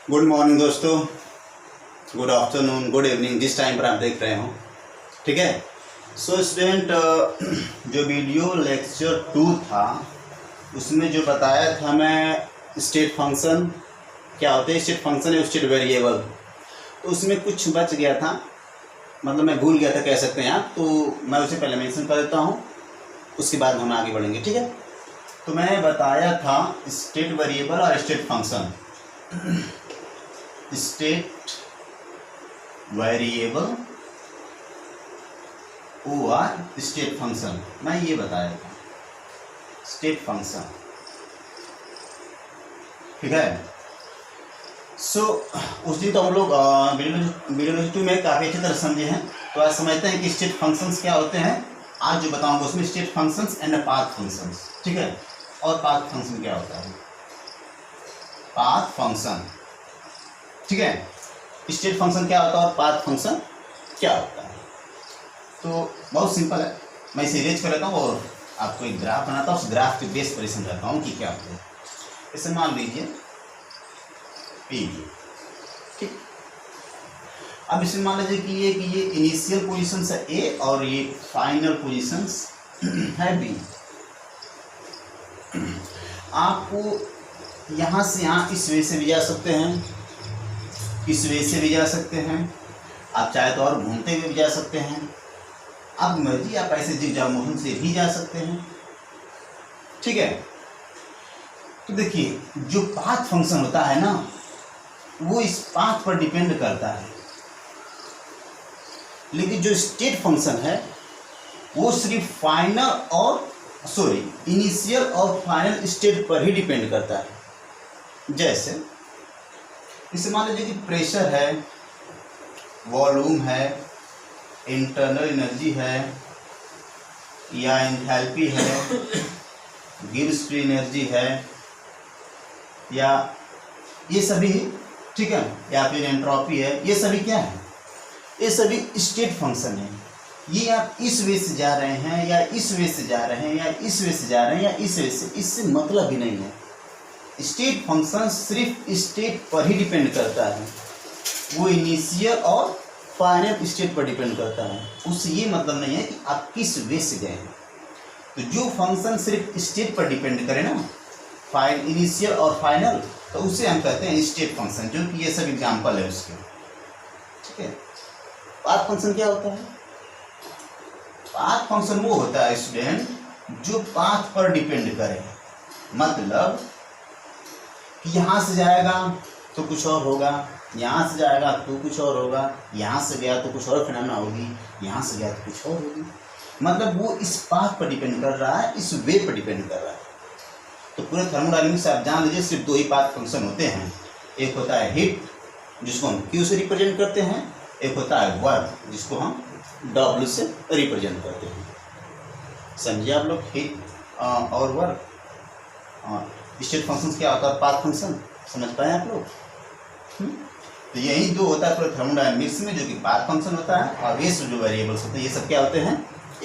Good morning दोस्तों, good afternoon, good evening, जिस time पर आप देख रहे हो। ठीक है। सो स्टूडेंट, जो वीडियो लेक्चर 2 था उसमें जो बताया था मैं स्टेट फंक्शन क्या होते हैं, स्टेट फंक्शन या स्टेट वेरिएबल, तो उसमें कुछ बच गया था, मतलब मैं भूल गया था कह सकते हैं आप, तो मैं उसे पहले मेंशन कर देता हूँ, उसके बाद हम आगे बढ़ेंगे। ठीक है। तो मैंने बताया था स्टेट वेरिएबल और स्टेट फंक्शन। स्टेट वेरिएबल और स्टेट फंक्शन, मैं ये बताया था स्टेट फंक्शन। ठीक है। सो उस दिन तो हम लोग वीडियो 2 में काफ़ी अच्छी तरह समझे हैं, तो आज समझते हैं कि स्टेट फंक्शंस क्या होते हैं। आज जो बताऊंगा उसमें state functions and path functions. ठीक है। और पाथ फंक्शन क्या होता है, पाथ फंक्शन। ठीक है। स्टेट फंक्शन क्या होता है और पाथ फंक्शन क्या होता है, तो बहुत सिंपल है। मैं इसे इरेज कर लेता हूँ और आपको एक ग्राफ बनाता हूँ, उस ग्राफ के बेस पर समझाता हूँ कि क्या होता है। इसे मान लीजिए पीवी। ठीक। अब इसमें मान लीजिए कि ये इनिशियल पोजीशंस है ए और ये फाइनल पोजीशंस है बी। आपको यहाँ से यहाँ इस वे से भी जा सकते हैं, इस वे से भी जा सकते हैं, आप चाहे तो और घूमते हुए भी जा सकते हैं, अब मर्जी आप ऐसे जिगजैग मोशन से भी जा सकते हैं। ठीक है। तो देखिए जो पाथ फंक्शन होता है ना, वो इस पाथ पर डिपेंड करता है, लेकिन जो स्टेट फंक्शन है वो सिर्फ इनिशियल और फाइनल स्टेट पर ही डिपेंड करता है। जैसे इसे मान लीजिए कि प्रेशर है, वॉल्यूम है, इंटरनल एनर्जी है या एंथैल्पी है, गिब्स फ्री एनर्जी है, या ये सभी, ठीक है, या फिर एंट्रोपी है, ये सभी क्या है, ये सभी स्टेट फंक्शन है। ये आप इस वे से जा रहे हैं या इस वे से जा रहे हैं या इस वे से जा रहे हैं या इस वे से, इससे मतलब ही नहीं है। स्टेट फंक्शन सिर्फ स्टेट पर ही डिपेंड करता है, वो इनिशियल और फाइनल स्टेट पर डिपेंड करता है। उससे ये मतलब नहीं है कि आप किस वे से गए हैं। तो जो फंक्शन सिर्फ स्टेट पर डिपेंड करे ना, इनिशियल और फाइनल, तो उसे हम कहते हैं स्टेट फंक्शन, जो कि ये सब एग्जाम्पल है उसके। ठीक है। पाथ फंक्शन क्या होता है? पाथ फंक्शन वो होता है स्टूडेंट जो पाथ पर डिपेंड करे, मतलब यहाँ से जाएगा तो कुछ और होगा, यहाँ से जाएगा तो कुछ और होगा, यहाँ से गया तो कुछ और फिनोमेना होगी, यहाँ से गया तो कुछ और होगी। मतलब वो इस पाथ पर डिपेंड कर रहा है, इस वे पर डिपेंड कर रहा है। तो पूरे थर्मोडायनामिक्स से आप जान लीजिए सिर्फ 2 ही पाथ फंक्शन होते हैं। एक होता है हीट, जिसको हम Q से रिप्रेजेंट करते हैं, एक होता है वर्क, जिसको हम W से रिप्रेजेंट करते हैं। समझिए आप लोग, हीट और वर्क। स्टेट फंक्शन क्या होता है, पाथ फंक्शन, समझ पाए आप लोग? तो यही 2 होता है पूरे थर्मोडायनामिक्स में, जो कि पाथ फंक्शन होता है, और ये सब जो वेरिएबल्स होते हैं ये सब क्या होते हैं,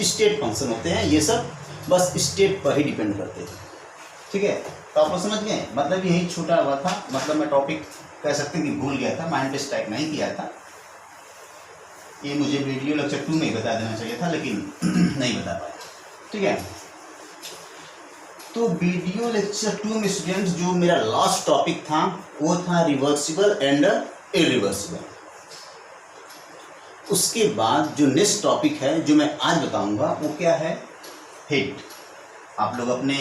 स्टेट फंक्शन होते हैं। ये सब बस स्टेट पर ही डिपेंड करते हैं। ठीक है। तो आप लोग समझ गए, मतलब यही छूटा हुआ था, मतलब मैं टॉपिक कह सकते हैं कि भूल गया था, माइंड टेस्ट टाइप नहीं किया था। ये मुझे वीडियो लेक्चर 2 में ही बता देना चाहिए था, लेकिन नहीं बता पाया। ठीक है। तो वीडियो लेक्चर 2 में स्टूडेंट्स जो मेरा लास्ट टॉपिक था वो था रिवर्सिबल एंड इरिवर्सिबल। उसके बाद जो नेक्स्ट टॉपिक है जो मैं आज बताऊंगा वो क्या है, हीट। आप लोग अपने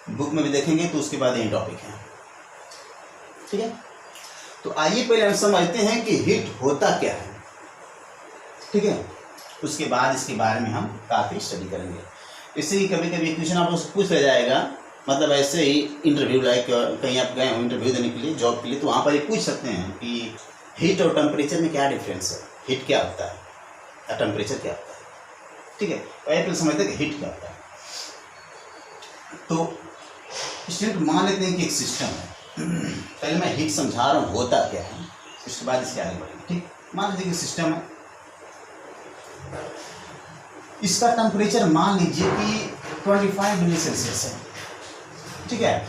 बुक में भी देखेंगे तो उसके बाद यही टॉपिक है। ठीक है। तो आइए पहले हम समझते हैं कि हीट होता क्या है। ठीक है। उसके बाद इसके बारे में हम काफ़ी स्टडी करेंगे। इससे ही कभी कभी क्वेश्चन आप लोग पूछ रह जाएगा, मतलब ऐसे ही इंटरव्यू, लाइक कहीं आप गए हो इंटरव्यू देने के लिए, जॉब के लिए, तो वहाँ पर ये पूछ सकते हैं कि हीट और टेम्परेचर में क्या डिफरेंस है, हीट क्या होता है या टेम्परेचर क्या होता है। ठीक है। पहले समझते हैं कि हीट क्या होता है। तो स्टूडेंट मान लेते हैं कि एक सिस्टम है, पहले मैं हीट समझा रहा हूँ होता क्या है, उसके बाद इसके आगे बढ़ेंगे। ठीक। मान लीजिए कि सिस्टम है, इसका टेम्परेचर मान लीजिए कि 25 डिग्री सेल्सियस है। ठीक है।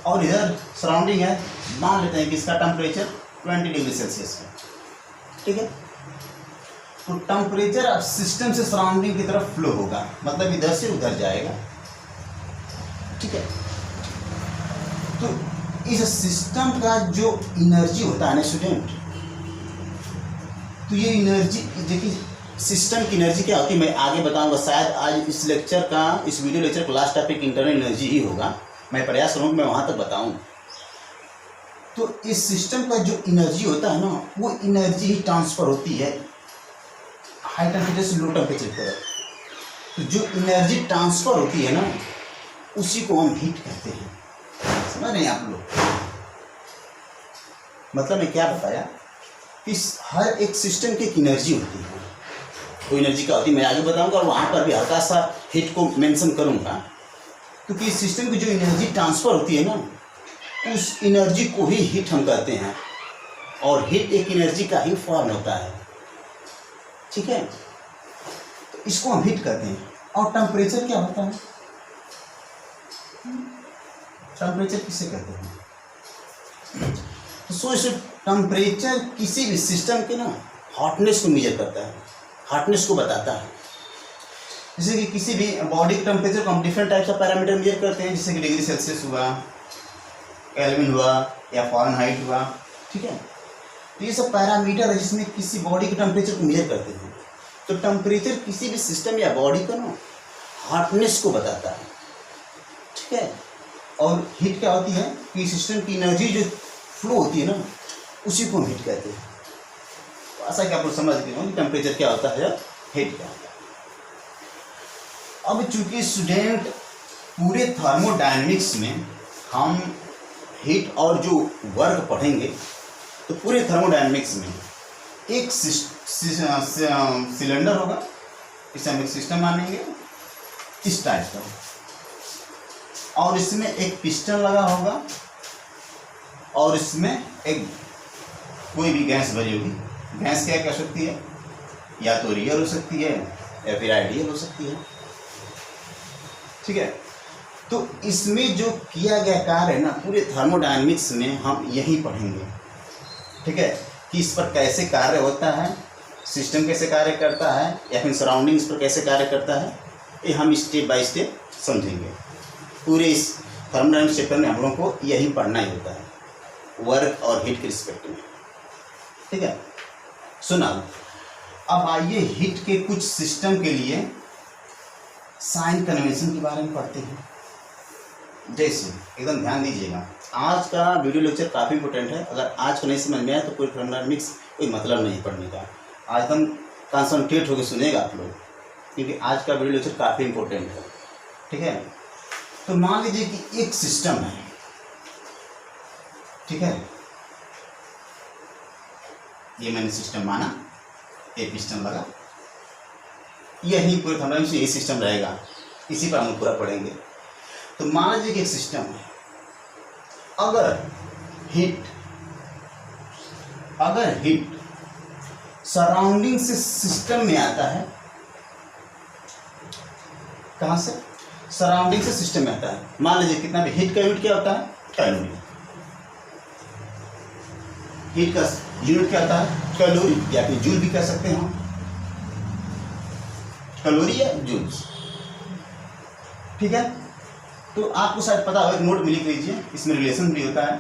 और इधर सराउंडिंग है, मान लेते हैं कि इसका टेम्परेचर 20 डिग्री सेल्सियस है, ठीक है। तो टेम्परेचर अब सिस्टम से सराउंडिंग की तरफ फ्लो होगा, मतलब इधर से उधर जाएगा, ठीक है। तो इस सिस्टम का जो एनर्जी होता है ना स्टूडेंट, तो ये एनर्जी देखिए, सिस्टम की एनर्जी क्या होती है मैं आगे बताऊंगा। शायद आज इस लेक्चर का, इस वीडियो लेक्चर का लास्ट टॉपिक इंटरनल एनर्जी ही होगा, मैं प्रयास करूँगा मैं वहाँ तक बताऊँ। तो इस सिस्टम का जो एनर्जी होता है ना, वो एनर्जी ही ट्रांसफ़र होती है हाई टेम्परेचर से लो टेम्परेचर की तरफ। तो जो एनर्जी ट्रांसफ़र होती है ना, उसी को हम हीट कहते हैं, समझ रहे हैं आप लोग। मतलब मैं क्या बताया, इस हर एक सिस्टम की एक एनर्जी होती है, वो एनर्जी क्या होती है मैं आगे बताऊंगा, और वहाँ पर भी हल्का सा हीट को मेंशन करूँगा। क्योंकि इस सिस्टम की जो एनर्जी ट्रांसफ़र होती है ना, उस एनर्जी को ही हीट हम कहते हैं, और हीट एक एनर्जी का ही फॉर्म होता है, ठीक है। तो इसको हम हीट कहते हैं। और टेम्परेचर क्या होता है, टेम्परेचर किसे कहते हैं। तो सो इस टेम्परेचर किसी भी सिस्टम के ना हॉटनेस को मेजर करता है, हॉटनेस को बताता है। जैसे कि किसी भी बॉडी के टेम्परेचर को हम different types of parameter measure करते हैं, जैसे कि डिग्री सेल्सियस हुआ, केल्विन हुआ, या फ़ारेनहाइट हुआ, ठीक है। तो ये सब पैरामीटर है जिसमें किसी बॉडी के टेम्परेचर को मेजर करते हैं। तो टेम्परेचर किसी भी सिस्टम या बॉडी का ना हॉटनेस को बताता है, ठीक है। और हीट क्या होती है कि सिस्टम की एनर्जी जो फ्लो होती है ना, उसी को हम हीट कहते हैं। तो ऐसा कि आप लोग समझ गए हो कि टेम्परेचर क्या होता है, हीट क्या होता है। अब चूंकि स्टूडेंट पूरे थर्मोडायनेमिक्स में हम हीट और जो वर्क पढ़ेंगे, तो पूरे थर्मोडायनेमिक्स में एक सिलेंडर होगा, इसे हम एक सिस्टम मानेंगे इस टाइप का, और इसमें एक पिस्टन लगा होगा, और इसमें एक कोई भी गैस भरी होगी। गैस क्या कर सकती है, या तो रियल हो सकती है या फिर आइडियल हो सकती है, ठीक है। तो इसमें जो किया गया कार्य है ना, पूरे थर्मोडायनेमिक्स में हम यही पढ़ेंगे, ठीक है, कि इस पर कैसे कार्य होता है, सिस्टम कैसे कार्य करता है, या फिर सराउंडिंग्स पर कैसे कार्य करता है, ये हम स्टेप बाय स्टेप समझेंगे। पूरे इस थर्मोडायनेमिक्स चैप्टर में हम लोगों को यही पढ़ना ही होता है, वर्क और हीट के रिस्पेक्ट में, ठीक है। सुना, अब आइए हीट के कुछ सिस्टम के लिए साइन कन्वेंशन के बारे में पढ़ते हैं। जैसे एकदम ध्यान दीजिएगा, आज का वीडियो लेक्चर काफ़ी इंपॉर्टेंट है। अगर आज को नहीं समझ में आए तो कोई थर्मोडायनेमिक्स कोई मतलब नहीं पढ़ने का। आज एकदम कंसंट्रेट होकर सुनेगा आप लोग, क्योंकि आज का वीडियो लेक्चर काफ़ी इंपॉर्टेंट है, ठीक है। तो मान लीजिए कि एक सिस्टम है, ठीक है, ये मैंने सिस्टम माना, एक पिस्टन लगा, यही पूरे थर्मोडायनेमिक्स में यही सिस्टम रहेगा, इसी पर हम पूरा पढ़ेंगे। तो मान लीजिए कि एक सिस्टम है, अगर हीट सराउंडिंग से सिस्टम में आता है, कहाँ से, सराउंडिंग से सिस्टम में आता है। मान लीजिए कितना भी, हीट का यूनिट क्या होता है, कैलोरी। हीट का यूनिट क्या होता है, कैलोरी, या फिर जूल भी कह सकते हैं हम, कैलोरी या जूल्स, ठीक है। तो आपको शायद पता होगा, एक नोट में लिख लीजिए, इसमें रिलेशन भी होता है।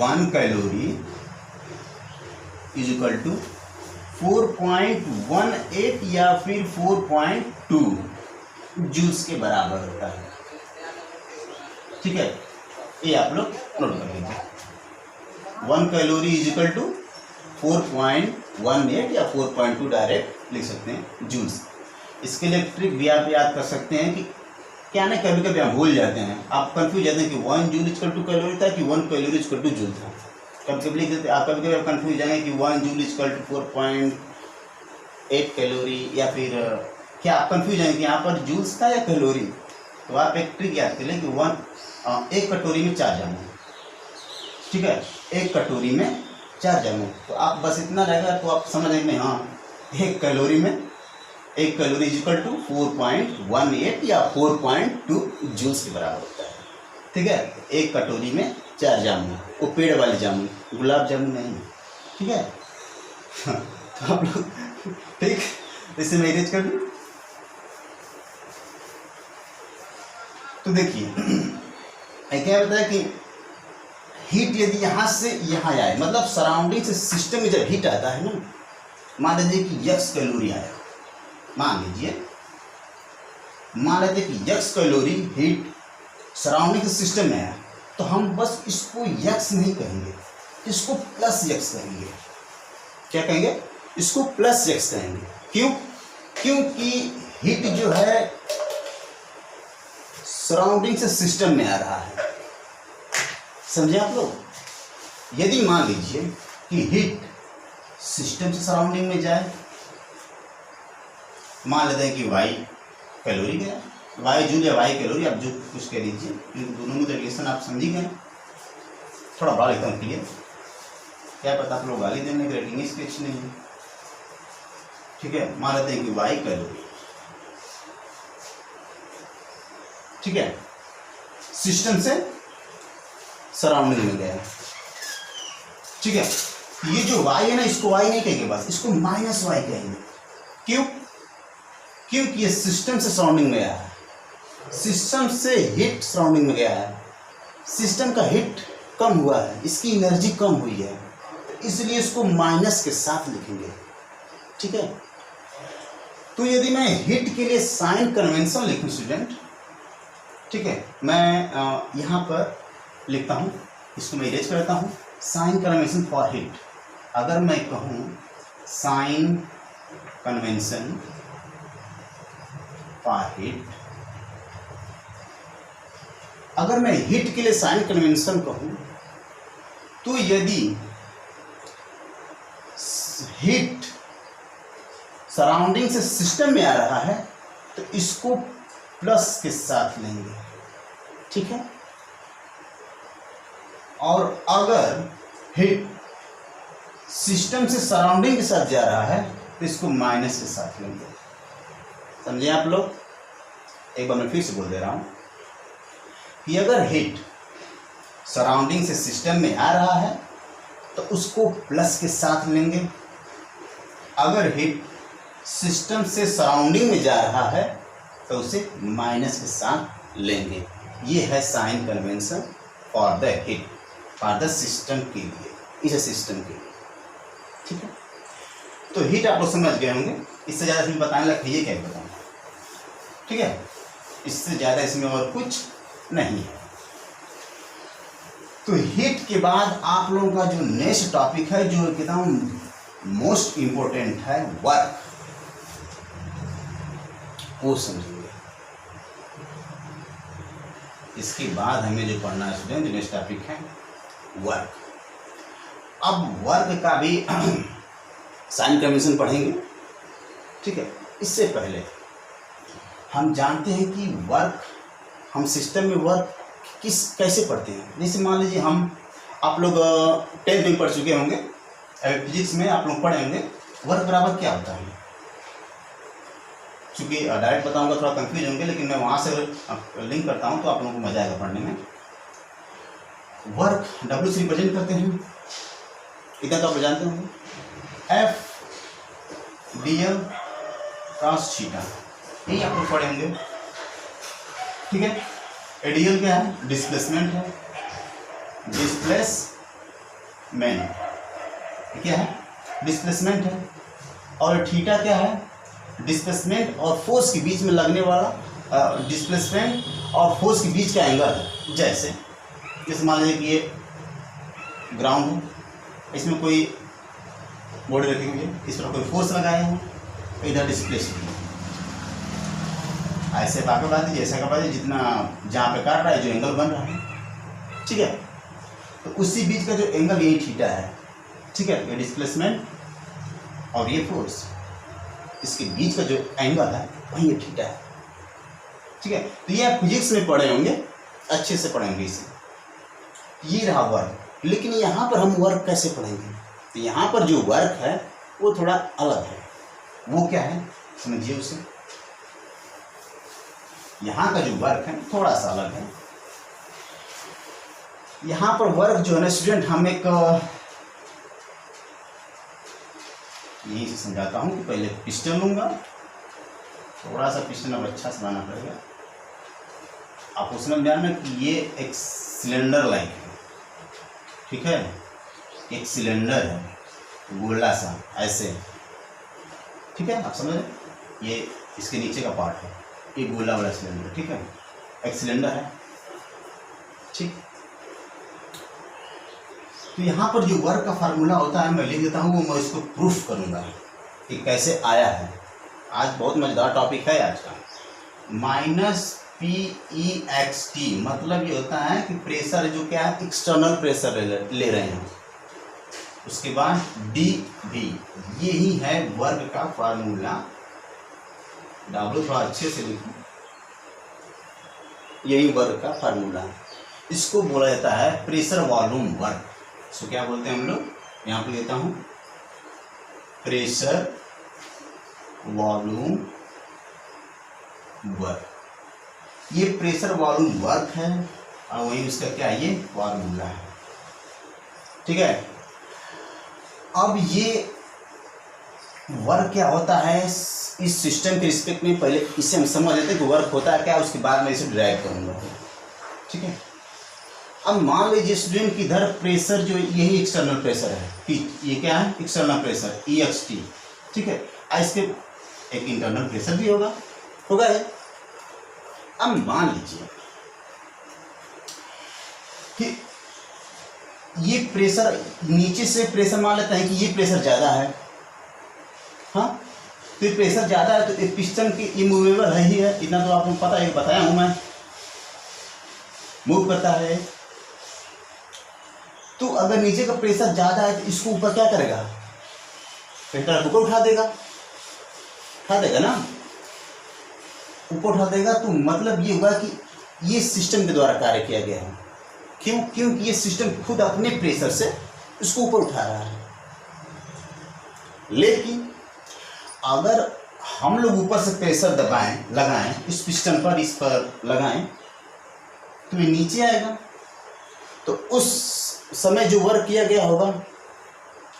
1 कैलोरी इज इक्वल टू 4.18 या फिर 4.2 जूल्स के बराबर होता है, ठीक है। ये आप लोग नोट कर लीजिए। 1 कैलोरी इज इक्वल टू 4.18 या 4.2 डायरेक्ट लिख सकते हैं जूल्स। इसके लिए ट्रिक भी आप याद कर सकते हैं कि क्या ना, कभी कभी आप भूल जाते हैं, आप कंफ्यूज जाते हैं कि 1 जूल इक्वल टू कैलोरी था कि 1 कैलोरी इक्वल टू जूल था। कभी कभी लिख देते, आप कभी कभी आप कंफ्यूज जाएंगे कि 1 जूल इक्वल टू 4.8 कैलोरी, या फिर क्या आप कंफ्यूज जाएंगे कि यहाँ पर जूल्स था या कैलोरी। तो आप एक ट्रिक याद कर लें कि एक कटोरी में 4 जामुन, ठीक है, एक कटोरी में 4 जामुन। तो आप बस इतना रहेगा तो आप समझ लेंगे, हाँ, एक कैलोरी इज इक्वल टू 4.18 या 4.2 जूल्स के बराबर होता है, ठीक है, एक कटोरी में 4 जामुन, वो पेड़ वाले जामुन, गुलाब जामुन नहीं, ठीक है। तो आप लोग ठीक, इसे मैं इरेज कर दूँ। तो देखिए क्या होता है कि हीट यदि यहाँ से यहाँ आए, मतलब सराउंडिंग से सिस्टम में जब हीट आता है ना, मान लीजिए कि x कैलोरी आया, मान लेते कि x कैलोरी हीट सराउंडिंग से सिस्टम में आया, तो हम बस इसको x नहीं कहेंगे, इसको प्लस x कहेंगे। क्या कहेंगे? इसको प्लस x कहेंगे। क्यों? क्योंकि हीट जो है सराउंडिंग से सिस्टम में आ रहा है। समझे आप लोग? यदि मान लीजिए कि हीट सिस्टम से सराउंडिंग में जाए, मान लेते हैं कि y कैलोरी गया, y जूल या y कैलोरी, आप जो कुछ कह लीजिए, क्योंकि दोनों में तो रिलेशन आप समझ गए। थोड़ा बड़ा लिखता हूँ क्लियर, क्या पता आप लोग गाली देने की रेटिंग स्केच नहीं है, ठीक है। मान लेते हैं कि y कैलोरी, ठीक है, सिस्टम से सराउंडिंग में गया, ठीक है। ये जो y है ना, इसको y नहीं कहेंगे, बस इसको माइनस y कहेंगे। क्यों? क्योंकि ये सिस्टम से सराउंडिंग में गया है, सिस्टम से हीट सराउंडिंग में गया है, सिस्टम का हीट कम हुआ है, इसकी एनर्जी कम हुई है, इसलिए इसको माइनस के साथ लिखेंगे, ठीक है। तो यदि मैं हीट के लिए साइन कन्वेंशन लिखूं स्टूडेंट, ठीक है, मैं यहाँ पर लिखता हूँ, इसको मैं इरेज करता हूँ, साइन कन्वेंशन फॉर हीट। अगर मैं कहूँ साइन कन्वेंशन फॉर हीट, अगर मैं हीट के लिए साइन कन्वेंशन कहूँ, तो यदि हीट सराउंडिंग से सिस्टम में आ रहा है तो इसको प्लस के साथ लेंगे, ठीक है। और अगर हीट सिस्टम से सराउंडिंग के साथ जा रहा है तो इसको माइनस के साथ लेंगे। समझे आप लोग? एक बार मैं फिर से बोल दे रहा हूं कि अगर हीट सराउंडिंग से सिस्टम में आ रहा है तो उसको प्लस के साथ लेंगे, अगर हीट सिस्टम से सराउंडिंग में जा रहा है तो उसे माइनस के साथ लेंगे। ये है sign convention for the heat, for the system के लिए, इस सिस्टम के लिए, ठीक है। तो हीट आप लोग समझ गए होंगे, इससे ज़्यादा इसमें बताने लगा ये क्या बताऊँ, ठीक है, इससे ज़्यादा इसमें और कुछ नहीं है। तो हीट के बाद आप लोगों का जो नेक्स्ट टॉपिक है, जो एकदम मोस्ट इम्पोर्टेंट है, वर्क, वो समझेंगे। इसके बाद हमें जो पढ़ना है स्टूडेंट, जो नेक्स्ट टॉपिक है वर्क। अब वर्क का भी साइन कन्वेंशन पढ़ेंगे, ठीक है। इससे पहले हम जानते हैं कि वर्क, हम सिस्टम में वर्क कैसे पढ़ते हैं। जैसे मान लीजिए आप लोग 10th में पढ़ चुके होंगे, फिजिक्स में आप लोग पढ़े होंगे वर्क बराबर क्या होता है। चूँकि डायरेक्ट बताऊंगा थोड़ा कंफ्यूज होंगे, लेकिन मैं वहाँ से लिंक करता हूँ तो आप लोगों को मजा आएगा पढ़ने में। वर्क W से रिप्रेजेंट करते हैं, इधर तो आप जानते होंगे, F/dl cos थीटा, यही आप लोग पढ़े होंगे, ठीक है। एडीएल क्या है? डिस्प्लेसमेंट है, डिस्प्लेसमेंट क्या है? डिस्प्लेसमेंट है। और थीटा क्या है? डिस्प्लेसमेंट और फोर्स के बीच में लगने वाला, डिस्प्लेसमेंट और फोर्स के बीच का एंगल है। जैसे मान लीजिए कि ये ग्राउंड है, इसमें कोई बॉडी रखी हुई है, इस पर कोई फोर्स लगाए हैं, इधर डिस्प्लेसमेंट, ऐसे बाकी बात है, जैसा का बात है, जितना जहाँ पे काट रहा है जो एंगल बन रहा है, ठीक है। तो उसी बीच का जो एंगल यही थीटा है, ठीक है। ये डिस्प्लेसमेंट और ये फोर्स, इसके बीच का जो एंगल है वही ये थीटा है, ठीक है। तो ये आप फिजिक्स में पढ़े होंगे, अच्छे से पढ़ेंगे इसे। ये रहा वर्क, लेकिन यहाँ पर हम वर्क कैसे पढ़ेंगे? तो यहाँ पर जो वर्क है वो थोड़ा अलग है। वो क्या है समझिए उसे। यहाँ का जो वर्क है थोड़ा सा अलग है। यहाँ पर वर्क जो है ना स्टूडेंट, हम एक यहीं से समझाता हूँ कि पहले पिस्टन लूँगा, थोड़ा सा पिस्टन अब अच्छा से बनाना पड़ेगा। आप उसमें जानना कि ये एक सिलेंडर लाइक है, ठीक है, एक सिलेंडर है गोला सा ऐसे, ठीक है, आप समझ रहे, ये इसके नीचे का पार्ट है, ये गोला वाला सिलेंडर, ठीक है, एक सिलेंडर है, ठीक। तो यहाँ पर जो वर्क का फार्मूला होता है मैं लिख देता हूँ, वो मैं इसको प्रूफ करूँगा कि कैसे आया है। आज बहुत मज़ेदार टॉपिक है आज का। -PEXT मतलब ये होता है कि प्रेशर जो क्या है, एक्सटर्नल प्रेशर ले रहे हैं। उसके बाद DV, यही है वर्क का फार्मूला। W थोड़ा अच्छे से लिखो, यही वर्क का फार्मूला है। इसको बोला जाता है प्रेशर वॉल्यूम वर्क। इसको क्या बोलते हैं हम लोग, यहाँ पे देता हूँ प्रेशर वॉल्यूम वर्क। ये प्रेशर वॉल्यूम वर्क है और वही उसका क्या है, ये फार्मूला है, ठीक है। अब ये वर्क क्या होता है इस सिस्टम के रिस्पेक्ट में, पहले इससे हम समझ लेते हैं कि वर्क होता है क्या, उसके बाद मैं इसे ड्राइव करूँगा, ठीक है। अब मान लीजिए स्टूडेंट की इधर प्रेशर जो यही एक्सटर्नल प्रेशर है, ये क्या है, एक्सटर्नल प्रेशर EXT, ठीक है। इसके एक इंटरनल प्रेशर भी होगा ये। अब मान लीजिए कि ये प्रेशर नीचे से प्रेशर मान लेते हैं कि ये प्रेशर ज़्यादा है, हाँ, तो ये प्रेशर ज़्यादा है, तो ये पिस्टन की ये मूवेबल है ही है, इतना तो आपको पता है, बताया हूँ मैं, मूव करता है। तो अगर नीचे का प्रेशर ज़्यादा है तो इसको ऊपर क्या करेगा, प्रेशर ऊपर उठा देगा ना, ऊपर उठा देगा। तो मतलब ये हुआ कि ये सिस्टम के द्वारा कार्य किया गया है। क्योंकि ये सिस्टम खुद अपने प्रेशर से इसको ऊपर उठा रहा है। लेकिन अगर हम लोग ऊपर से प्रेशर लगाएं इस पिस्टन पर, इस पर लगाएं, तो ये नीचे आएगा। तो उस समय जो वर्क किया गया होगा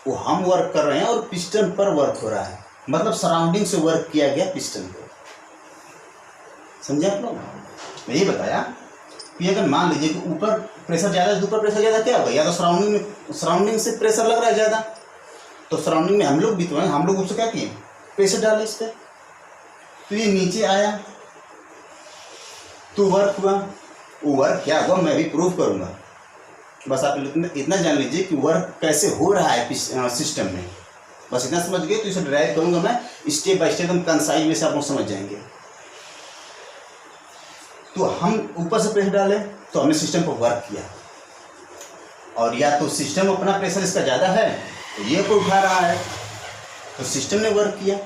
वो हम वर्क कर रहे हैं और पिस्टन पर वर्क हो रहा है, मतलब सराउंडिंग से वर्क किया गया पिस्टन को। समझे आप लोग? मैं ये बताया कि अगर मान लीजिए कि ऊपर प्रेशर ज़्यादा है, ऊपर प्रेशर ज़्यादा क्या होगा, या तो सराउंडिंग से प्रेशर लग रहा है ज़्यादा, तो सराउंडिंग में हम लोग भी तो हैं, हम लोग उससे क्या किए, प्रेशर डाले इस पर, तो ये नीचे आया तो वर्क हुआ। वो वर्क क्या हुआ मैं भी प्रूव करूँगा। बस आप इतना जान लीजिए कि वर्क कैसे हो रहा है सिस्टम में, बस इतना समझ गए। तो इसे ड्राइव करूँगा मैं स्टेप बाय स्टेप, एकदम कंसाइज में से आप लोग समझ जाएंगे। तो हम ऊपर से प्रेशर डाले तो हमने सिस्टम पर वर्क किया, और या तो सिस्टम अपना प्रेशर इसका ज़्यादा है तो ये ऊपर उठा रहा है, तो सिस्टम ने वर्क किया,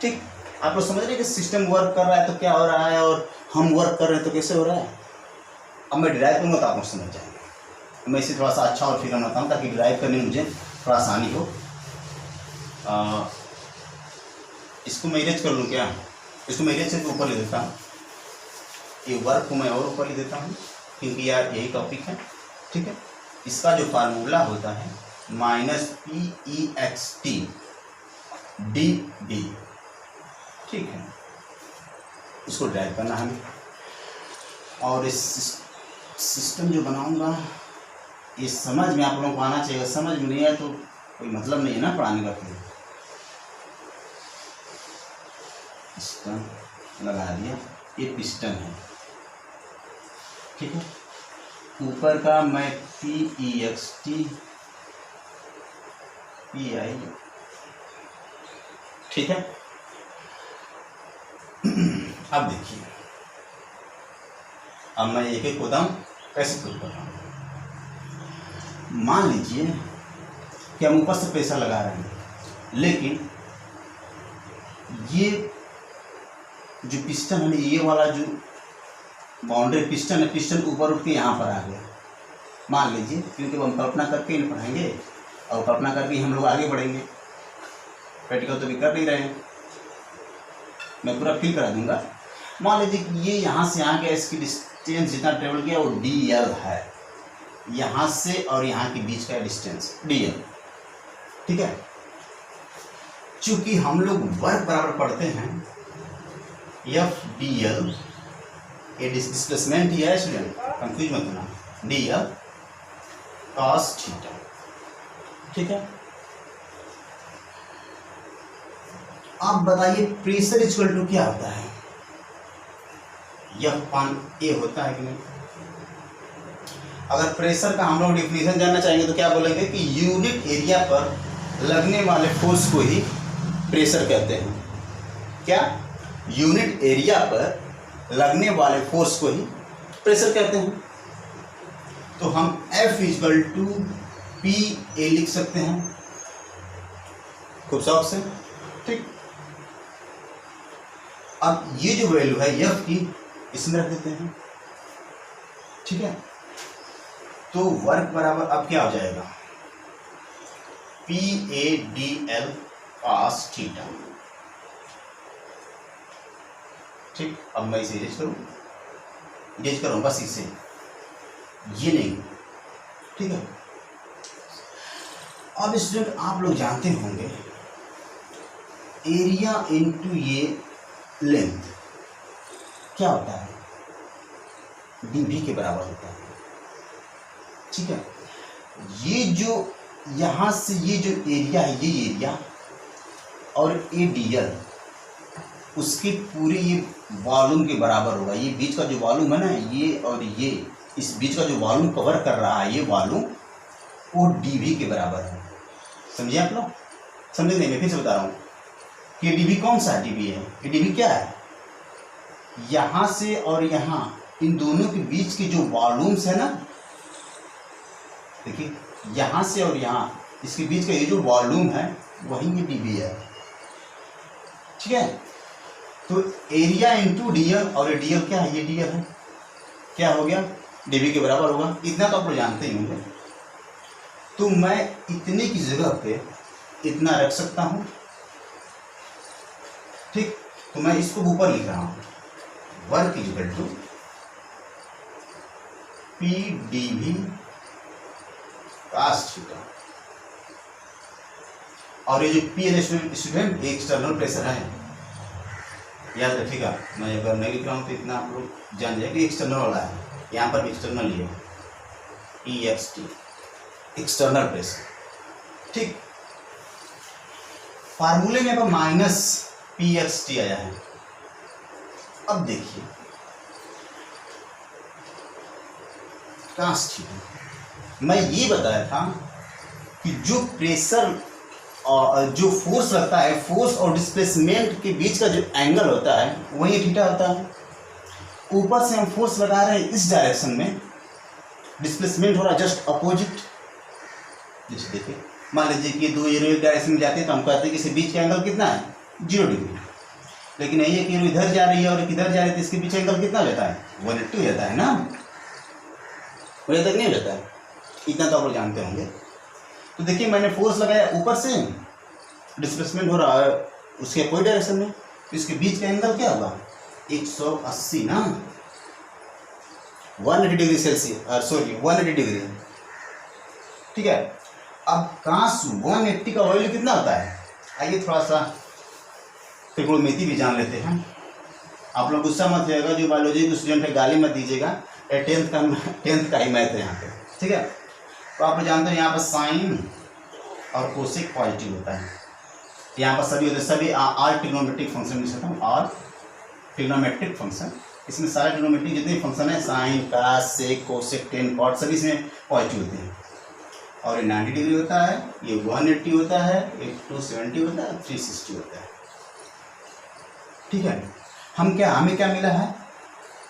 ठीक। आप लोग समझ रहे कि सिस्टम वर्क कर रहा है तो क्या हो रहा है, और हम वर्क कर रहे हैं तो कैसे हो रहा है। अब मैं ड्राइव करूँगा तो आप लोग समझ जाएंगे। मैं इसे थोड़ा सा अच्छा और फिगर बनाता हूँ ताकि ड्राइव करने में मुझे थोड़ा आसानी हो। इसको मैं इरेज कर लूँ क्या, इसको मैं इरेज से ऊपर ले देता हूँ, ये वर्क को मैं और ऊपर ले देता हूँ क्योंकि यार यही टॉपिक है, ठीक है। इसका जो फार्मूला होता है -PEXT DV, ठीक है। इसको ड्राइव करना है, और इस सिस्टम जो बनाऊंगा ये समझ में आप लोगों को आना चाहिए। समझ में नहीं आया तो कोई मतलब नहीं है ना पढ़ाने का। फिर पिस्टन लगा दिया, ये पिस्टन है, ठीक है। ऊपर का मैं PEXT PI, ठीक है। अब देखिए, अब मैं एक एक कदम कैसे प्रूव कर रहा हूँ। मान लीजिए कि हम ऊपर से प्रेशर लगा रहे हैं, लेकिन ये जो पिस्टन है, ये वाला जो बाउंड्री पिस्टन है, पिस्टन ऊपर उठ के यहाँ पर आ गया। मान लीजिए, क्योंकि हम कल्पना करके इन पढ़ाएंगे और कल्पना करके हम लोग आगे बढ़ेंगे। प्रैक्टिकल तो भी कर नहीं रहे हैं, मैं पूरा फील करा दूंगा। मान लीजिए कि ये यहाँ से आ गया, इसकी डिस्टेंस जितना ट्रेवल किया वो dl है, यहाँ से और यहाँ के बीच का डिस्टेंस dl। ठीक है, चूंकि हम लोग वर्क बराबर पढ़ते हैं एफ डी एल, ये डिस्प्लेसमेंट ही है स्टूडेंट, कंफ्यूज मत होना, dl cos थीटा। ठीक है, आप बताइए प्रेशर इक्वल टू क्या होता है? यह पान ए होता है कि नहीं? अगर प्रेशर का हम लोग डिफिनेशन जानना चाहेंगे तो क्या बोलेंगे कि यूनिट एरिया पर लगने वाले फोर्स को ही प्रेशर कहते हैं। क्या? यूनिट एरिया पर लगने वाले फोर्स को ही प्रेशर कहते हैं। तो हम F equal to P A लिख सकते हैं खूब शौक से। ठीक, अब ये जो वैल्यू है F की इसमें रख देते हैं। ठीक है, तो वर्क बराबर अब क्या हो जाएगा? P A D L cos theta. ठीक, अब मैं इसे इरेज करूँ बस इसे, ये नहीं। ठीक है, अब स्टूडेंट आप लोग जानते होंगे एरिया इनटू ये लेंथ क्या होता है? dv के बराबर होता है। ठीक है, ये जो यहाँ से ये जो एरिया है, ये एरिया और ए डी एल उसके पूरे ये वॉल्यूम के बराबर होगा। ये बीच का जो वॉल्यूम है ना, ये और ये इस बीच का जो वॉल्यूम कवर कर रहा है, ये वॉल्यूम वो dv के बराबर है। समझिए आप लोग? समझे नहीं? मैं फिर से बता रहा हूँ कि dv कौन सा है? dv है, ये dv क्या है? यहाँ से और यहाँ इन दोनों के बीच के जो वॉल्यूम्स है ना, देखिए यहाँ से और यहाँ इसके बीच का ये जो वॉल्यूम है वही ये dv है। ठीक है, तो एरिया इंटू dl, और ये dl क्या है? ये dl है, क्या हो गया? dv के बराबर होगा। इतना तो आप लोग जानते ही होंगे। तो मैं इतने की जगह पे इतना रख सकता हूँ। ठीक, तो मैं इसको ऊपर लिख रहा हूँ, work equal to P D V cos theta. और ये जो पी है स्टूडेंट एक्सटर्नल प्रेशर है, याद रखिएगा। मैं अगर नहीं लिख रहा हूँ तो इतना आप लोग जान जाए कि एक्सटर्नल वाला है, यहाँ पर भी एक्सटर्नल ही है, ई एक्स टी, एक्सटर्नल प्रेशर। ठीक, फार्मूले में अब माइनस पी एक्स टी आया है। अब देखिए कास थीटा, मैं ये बताया था कि जो प्रेशर और जो फोर्स लगता है, फोर्स और डिस्प्लेसमेंट के बीच का जो एंगल होता है वही थीटा होता है। ऊपर से हम फोर्स लगा रहे हैं इस डायरेक्शन में, डिस्प्लेसमेंट हो रहा है जस्ट अपोजिट। जैसे देखिए, मान लीजिए कि दो एरो एक डायरेक्शन में जाते हैं तो हम कहते हैं कि इसके बीच का एंगल कितना है? 0 डिग्री। लेकिन यही है कि एरो इधर जा रही है और इधर जा रही है तो इसके बीच एंगल कितना रहता है? 180 रहता है ना, वही तक नहीं रहता है। इतना तो आप लोग जानते होंगे। तो देखिए मैंने फोर्स लगाया ऊपर से, डिस्प्लेसमेंट हो रहा है उसके कोई डायरेक्शन में, तो इसके बीच का एंगल क्या होगा? 180 ना, 180 डिग्री सेल्सियस, सॉरी 180 डिग्री। ठीक है, अब काश 180 का वैल्यू कितना होता है? आइए थोड़ा सा त्रिकोणमिति भी जान लेते हैं। आप लोग गुस्सा मत जाएगा, जो बायोलॉजी के स्टूडेंट है गाली मत दीजिएगा, 10th का ही मैथ है यहाँ पे। ठीक है, तो आप लोग जानते हैं यहाँ पर साइन और कोसेक पॉजिटिव होता है। यहाँ पर सभी होते हैं, सभी आल ट्रिग्नोमेट्रिक फंक्शन लिख सकता हूँ, आल ट्रिग्नोमेट्रिक फंक्शन। इसमें सारे ट्रिग्नोमेट्रिक जितने फंक्शन है, साइन, कास, सेक, कोसेक, टेन, कॉट, सभी इसमें पॉजिटिव होते हैं। और ये 90 डिग्री होता है, ये 180 होता है, ये 270 होता है, 360 होता है। ठीक है, हमें क्या मिला है?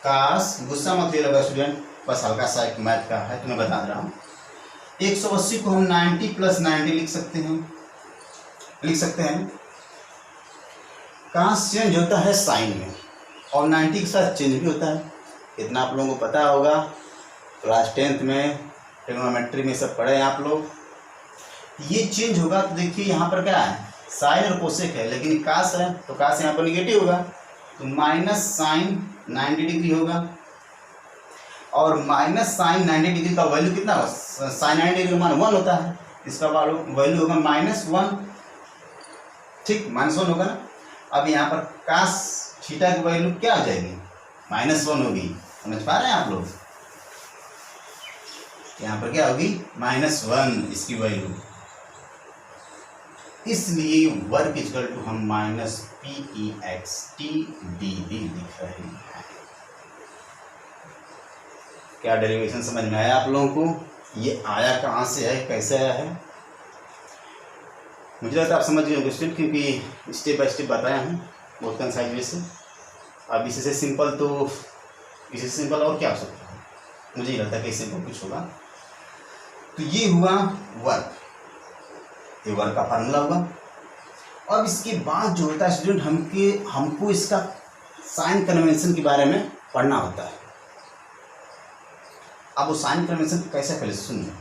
कास, गुस्सा मत लगा स्टूडेंट, बस हल्का सा एक मैथ का है तो मैं बता रहा हूँ। 180 को हम 90 + 90 लिख सकते हैं। कास चेंज होता है साइन में और 90 के साथ चेंज भी होता है। इतना आप लोगों को पता होगा, क्लास 10th में ट्रिग्नोमेट्री में सब पढ़े हैं आप लोग। ये चेंज होगा तो देखिए यहाँ पर क्या है? साइन और कोसेक है, लेकिन कास है तो कास यहाँ पर निगेटिव होगा, तो माइनस साइन 90 डिग्री होगा और माइनस साइन 90 डिग्री का वैल्यू कितना होगा, साइन 90 डिग्री का मान 1 होता है, इसका वैल्यू होगा -1, ठीक, -1 होगा ना। अब यहाँ पर कास थीटा की वैल्यू क्या हो जाएगी, -1 होगी, समझ पा रहे हैं आप लोग, यहाँ पर क्या होगी -1 इसकी वैल्यू, इसलिए वर्क इक्वल टू हम -PEXT/dV लिख रहे हैं। क्या डेरिवेशन समझ में आया आप लोगों को, ये आया कहाँ से है, कैसे आया है, मुझे लगता है आप समझ गए होंगे स्टूडेंट, क्योंकि स्टेप बाय स्टेप बताया हूँ बहुत कंसाइज वे से। अब इससे सिंपल तो इससे सिंपल और क्या हो सकता है, मुझे नहीं लगता कि इससे कुछ होगा। तो ये हुआ वर्क, ये वर्क का फार्मूला होगा। अब इसके बाद जो होता है स्टूडेंट हमको इसका साइन कन्वेंशन के बारे में पढ़ना होता है। अब वो साइन कन्वेंशन कैसे, पहले सुनिए।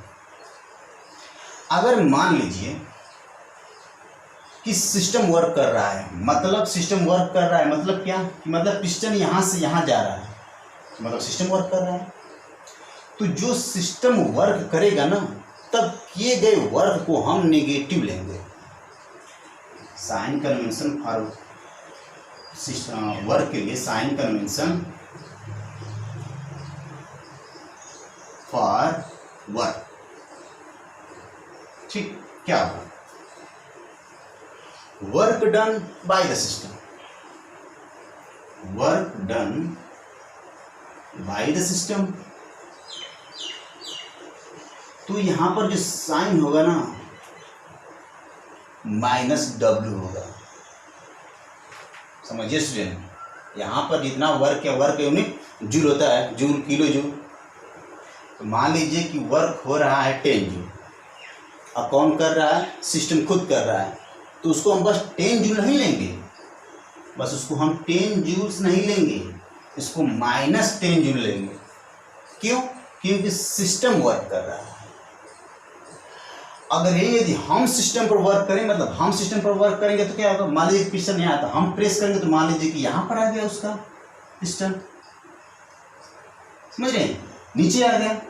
अगर मान लीजिए कि सिस्टम वर्क कर रहा है, मतलब सिस्टम वर्क कर रहा है मतलब क्या, मतलब पिस्टन यहाँ से यहाँ जा रहा है, मतलब सिस्टम वर्क कर रहा है। तो जो सिस्टम वर्क करेगा ना, तब किए गए वर्क को हम नेगेटिव लेंगे। साइन कन्वेंशन फॉर वर्क के लिए, साइन कन्वेंशन फॉर वर्क, ठीक, क्या होगा, work done by the system, work done by the system. तो यहां पर जो साइन होगा ना -W होगा, समझिए स्टूडेंट। यहां पर जितना वर्क है, वर्क यूनिट जूल होता है, जूल, किलो जूल। तो मान लीजिए कि वर्क हो रहा है 10 जूल, अब कौन कर रहा है, सिस्टम खुद कर रहा है, तो उसको हम बस 10 जूल नहीं लेंगे, बस उसको हम 10 जूल्स नहीं लेंगे, इसको -10 जूल लेंगे। क्यों, क्योंकि सिस्टम वर्क कर रहा है। अगर यदि हम सिस्टम पर वर्क करें, मतलब हम सिस्टम पर वर्क करेंगे तो क्या होगा, मान लीजिए पिस्टन यहाँ आता, हम प्रेस करेंगे तो मान लीजिए कि यहाँ पर आ गया उसका पिस्टन, समझ रहे हैं, नीचे आ गया।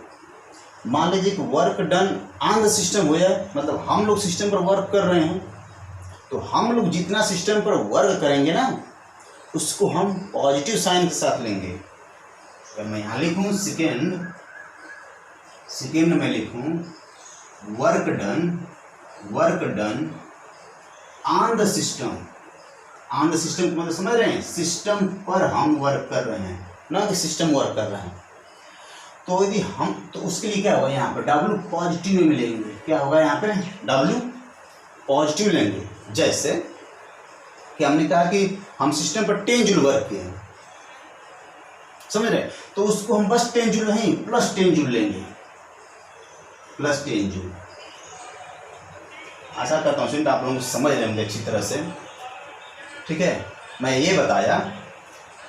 मान लीजिए कि work done on the system हो जाए, मतलब हम लोग सिस्टम पर वर्क कर रहे हैं, तो हम लोग जितना सिस्टम पर वर्क करेंगे ना, उसको हम पॉजिटिव साइन के साथ लेंगे। अगर मैं यहाँ लिखूँ सेकेंड में लिखूँ work done on the system, on the system मतलब समझ रहे हैं, सिस्टम पर हम वर्क कर रहे हैं, ना कि सिस्टम वर्क कर रहे हैं। तो यदि हम, तो उसके लिए क्या होगा, यहाँ पर W पॉजिटिव में लेंगे, क्या होगा यहाँ पे W पॉजिटिव लेंगे। जैसे कि हमने कहा कि हम सिस्टम पर 10 जूल वर्क किए हैं, समझ रहे, तो उसको हम बस 10 जूल नहीं +10 जूल लेंगे, +10 जूल। आशा करता हूँ स्टूडेंट आप लोगों को समझ रहे होंगे अच्छी तरह से, ठीक है। मैं ये बताया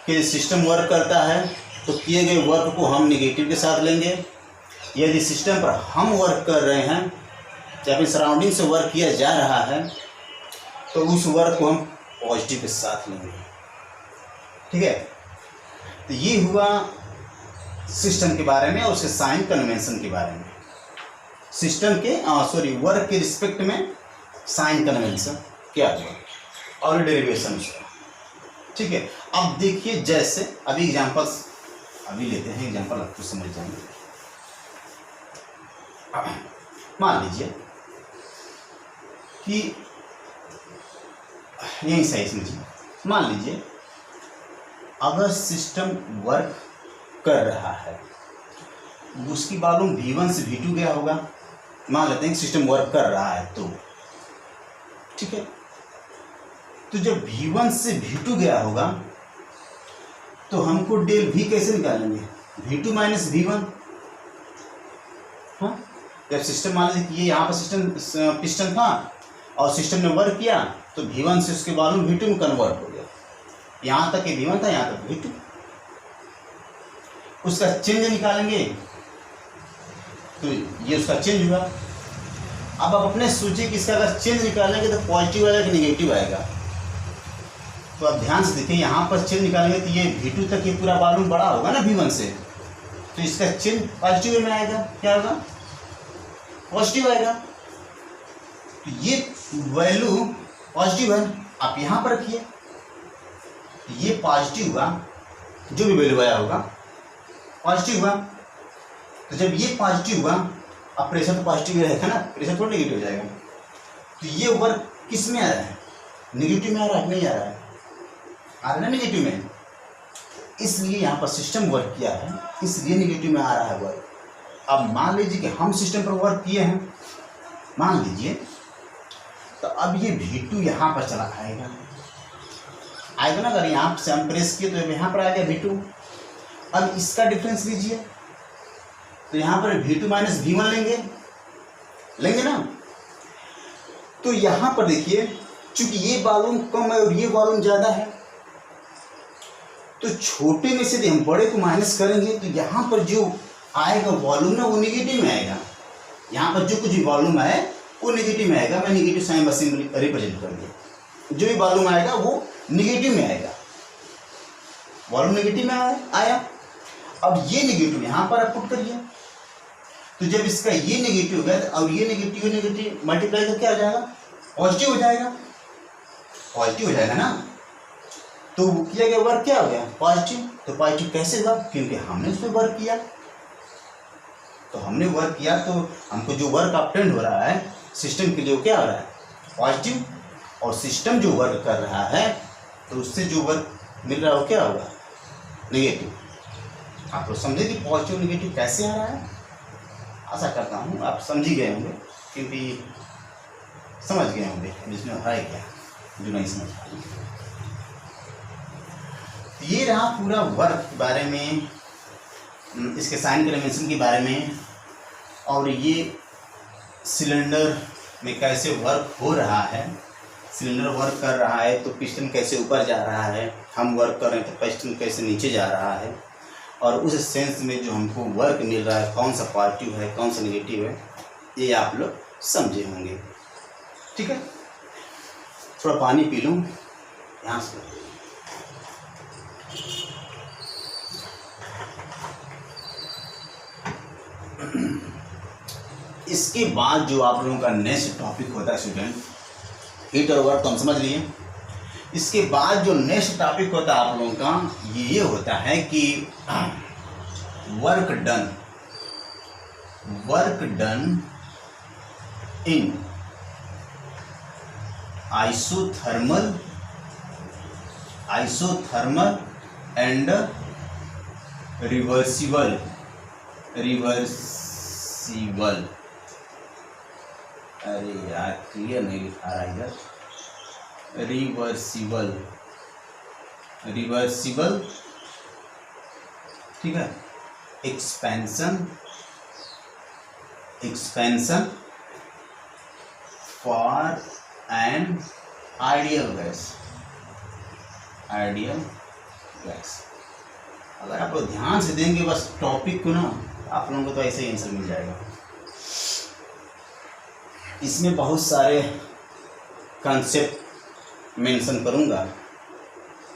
कि सिस्टम वर्क करता है तो किए गए वर्क को हम निगेटिव के साथ लेंगे। यदि सिस्टम पर हम वर्क कर रहे हैं, या फिर सराउंडिंग से वर्क किया जा रहा है, तो उस वर्क को हम पॉजिटिव के साथ लेंगे, ठीक है। तो ये हुआ सिस्टम के बारे में और उसके साइन कन्वेंशन के बारे में। सिस्टम के वर्क के रिस्पेक्ट में साइन कन्वेंशन क्या हुआ और डेरिवेशन उसका, ठीक है। अब देखिए, जैसे अभी एग्जांपल्स अभी लेते हैं, एग्जांपल आपको समझ जाएंगे। मान लीजिए कि यही सही समझिए, मान लीजिए अगर सिस्टम वर्क कर रहा है, उसकी मालूम V1 से V2 गया होगा, मान लेते हैं कि सिस्टम वर्क कर रहा है तो, ठीक है। तो जब V1 से V2 गया होगा तो हमको डेल V कैसे निकालेंगे, V2 - V1। हाँ, जब सिस्टम मान लीजिए कि ये यहाँ पर सिस्टम पिस्टन था और सिस्टम ने वर्क किया, तो V1 से उसके मालूम V2 में कन्वर्ट हो गया। यहाँ तक कि V1 था, यहाँ तक V2, उसका चेंज निकालेंगे तो ये उसका चेंज हुआ। अब आप अपने सोचिए कि इसका अगर चेंज निकालेंगे तो पॉजिटिव आएगा कि नेगेटिव आएगा। तो आप ध्यान से देखिए, यहाँ पर चेंज निकालेंगे तो ये V2 तक ये पूरा वॉल्यूम बड़ा होगा ना V1 से, तो इसका चिन्ह पॉजिटिव में आएगा, क्या होगा, पॉजिटिव आएगा। तो ये वैल्यू पॉजिटिव है, आप यहाँ पर रखिए, ये पॉजिटिव हुआ, जो भी वैल्यू आया होगा पॉजिटिव हुआ। तो जब ये पॉजिटिव हुआ, अब प्रेशर तो पॉजिटिव रहेगा ना, प्रेशर थोड़ा नेगेटिव हो जाएगा। तो ये वर्क किस में आ रहा है, नेगेटिव में आ रहा है, नहीं आ रहा है, आ रहा है ना नेगेटिव में, इसलिए यहाँ पर सिस्टम वर्क किया है, इसलिए नेगेटिव में आ रहा है वर्क। अब मान लीजिए कि हम सिस्टम पर वर्क किए हैं, मान लीजिए, तो अब ये V2 यहाँ पर चला आएगा ना, अगर यहाँ से हम प्रेस किए तो यहाँ पर आ गया V2। अब इसका डिफरेंस लीजिए, तो यहाँ पर V2 माइनस V1 लेंगे ना। तो यहाँ पर देखिए, चूंकि ये वॉल्यूम कम है और ये वॉल्यूम ज़्यादा है, तो छोटे में से यदि हम बड़े को माइनस करेंगे तो यहाँ पर जो आएगा वॉल्यूम ना, वो नेगेटिव में आएगा। यहाँ पर जो कुछ भी वॉल्यूम है वो नेगेटिव में आएगा। मैं नेगेटिव साइन बस रिप्रेजेंट कर दिया, जो भी वॉल्यूम आएगा वो नेगेटिव में आएगा, वॉल्यूम नेगेटिव में आया। अब ये नेगेटिव यहाँ पर आप पुट करिए, तो जब इसका ये नेगेटिव हो गया और ये नेगेटिव मल्टीप्लाई करके क्या हो जाएगा, पॉजिटिव हो जाएगा, पॉजिटिव हो जाएगा ना। तो किया गया वर्क क्या हो गया, पॉजिटिव। तो पॉजिटिव कैसे हुआ, क्योंकि हमने उस पर वर्क किया। तो हमने वर्क किया तो हमको जो वर्क ऑब्टेंड हो रहा है सिस्टम के लिए क्या हो रहा है, पॉजिटिव। और सिस्टम जो वर्क कर रहा है तो उससे जो वर्क मिल रहा है वो क्या होगा, नेगेटिव। आप लोग समझे कि पॉजिटिव नेगेटिव कैसे आ रहा है। आशा करता हूँ आप समझ ही गए होंगे, क्योंकि समझ गए होंगे इसमें है क्या, जो नहीं समझ पाए। ये रहा पूरा वर्क के बारे में, इसके साइन कन्वेंशन के बारे में, और ये सिलेंडर में कैसे वर्क हो रहा है। सिलेंडर वर्क कर रहा है तो पिस्टन कैसे ऊपर जा रहा है, हम वर्क कर रहे हैं तो पिस्टन कैसे नीचे जा रहा है, और उस सेंस में जो हमको वर्क मिल रहा है कौन सा पॉजिटिव है कौन सा नेगेटिव है, ये आप लोग समझे होंगे। ठीक है, थोड़ा पानी पी लूँ यहाँ से। इसके बाद जो आप लोगों का नेक्स्ट टॉपिक होता है स्टूडेंट, हीट और वर्क तो हम समझ लिए। इसके बाद जो नेक्स्ट टॉपिक होता है आप लोगों का ये होता है कि work done in isothermal and reversible अरे यार क्लियर नहीं लिखा रहा इधर, रिवर्सिबल ठीक है, expansion for an ideal gas. अगर आप लोग ध्यान से देंगे बस टॉपिक को ना, आप लोगों को तो ऐसे ही आंसर मिल जाएगा। इसमें बहुत सारे कंसेप्ट मेंशन करूंगा,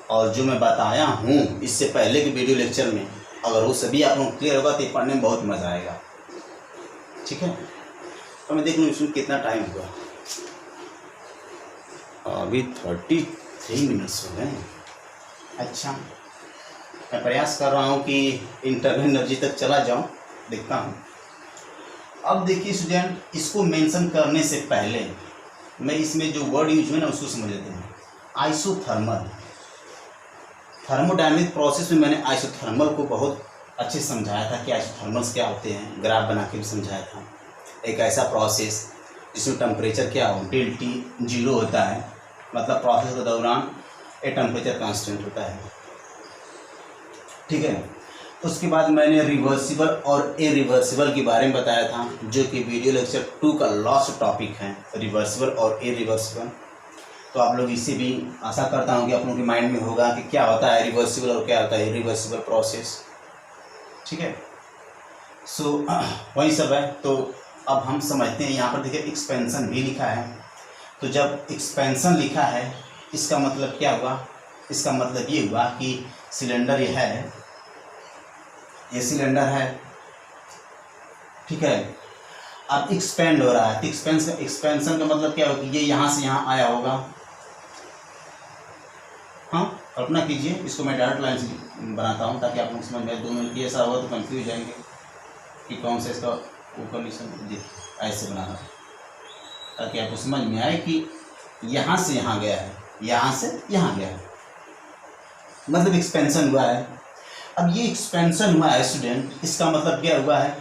और जो मैं बताया हूँ इससे पहले के वीडियो लेक्चर में, अगर वो सभी आप लोग क्लियर होगा तो पढ़ने में बहुत मज़ा आएगा। ठीक है, तो मैं देख लूँ इसमें कितना टाइम हुआ। अभी 33 मिनट्स हो गए। अच्छा, मैं प्रयास कर रहा हूँ कि इंटरनल एनर्जी तक चला जाऊँ, देखता हूँ। अब देखिए स्टूडेंट, इसको मेंशन करने से पहले मैं इसमें जो वर्ड यूज हुए ना उसको समझ लेते हैं। आइसोथर्मल, थर्मोडायनेमिक प्रोसेस में मैंने आइसोथर्मल को बहुत अच्छे से समझाया था कि आइसोथर्मल्स क्या होते हैं, ग्राफ बना के भी समझाया था। एक ऐसा प्रोसेस जिसमें टेम्परेचर क्या हो, ΔT 0 होता है, मतलब प्रोसेस के दौरान एक टेम्परेचर कांस्टेंट होता है। ठीक है, उसके बाद मैंने रिवर्सिबल और इरिवर्सिबल के बारे में बताया था, जो कि वीडियो लेक्चर 2 का लास्ट टॉपिक है, रिवर्सिबल और इरिवर्सिबल। तो आप लोग इसे भी आशा करता हूँ कि आप लोगों के माइंड में होगा कि क्या होता है रिवर्सिबल और क्या होता है इरिवर्सिबल प्रोसेस। ठीक है, सो वही सब है। तो अब हम समझते हैं, यहाँ पर देखिए एक्सपेंशन भी लिखा है। तो जब एक्सपेंशन लिखा है इसका मतलब क्या हुआ, इसका मतलब ये हुआ कि सिलेंडर ये है, ये सिलेंडर है, ठीक है। अब एक्सपेंड हो रहा है, तो एक्सपेंशन का मतलब क्या होगा, ये यहाँ से यहाँ आया होगा। हाँ, कल्पना कीजिए, इसको मैं डायरेक्ट लाइन से बनाता हूँ ताकि आप लोग समझ में, दोनों में ऐसा होगा तो कंफ्यूज हो जाएंगे कि कौन सा इसका वो कंडीशन। ऐसे बनाना ताकि आपको समझ में आए कि यहाँ से यहाँ गया है, यहाँ से यहाँ गया है, मतलब एक्सपेंशन हुआ है। अब ये एक्सपेंशन हुआ है स्टूडेंट, इसका मतलब क्या हुआ है,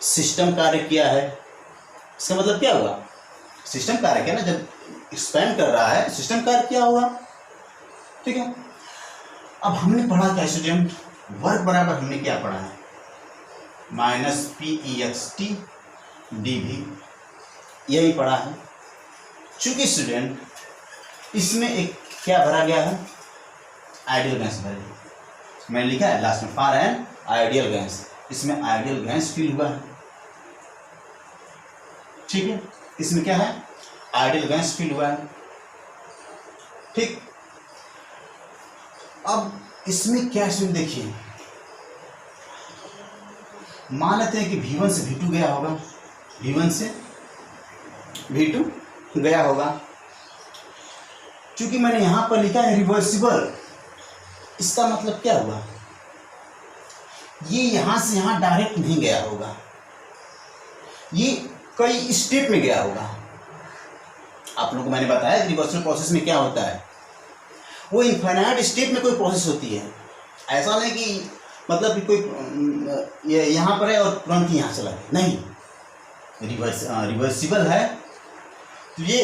सिस्टम कार्य किया है। इसका मतलब क्या हुआ, सिस्टम कार्य किया ना, जब एक्सपेंड कर रहा है सिस्टम कार्य किया होगा, ठीक है। अब हमने पढ़ा क्या स्टूडेंट, वर्क बराबर हमने क्या पढ़ा है, -PEXT dV, यही पढ़ा है। चूंकि स्टूडेंट इसमें एक क्या भरा गया है, आइडियल गैस भरी, मैंने लिखा है लास्ट में फॉर एन आइडियल गैस, इसमें आइडियल गैस फील हुआ है, ठीक है। इसमें क्या है, आइडियल गैस फील हुआ है, ठीक। अब इसमें क्या है देखिए, मान लेते हैं कि V1 से V2 गया होगा, V1 से V2 गया होगा। क्योंकि मैंने यहां पर लिखा है रिवर्सिबल, इसका मतलब क्या हुआ, ये यहां से यहां डायरेक्ट नहीं गया होगा, ये कई स्टेप में गया होगा। आप लोगों को मैंने बताया रिवर्सिबल प्रोसेस में क्या होता है, वो इनफाइनाइट स्टेप में कोई प्रोसेस होती है। ऐसा नहीं कि मतलब कि कोई यहाँ पर है और तुरंत ही यहाँ चला गया, नहीं। रिवर्सिबल है तो ये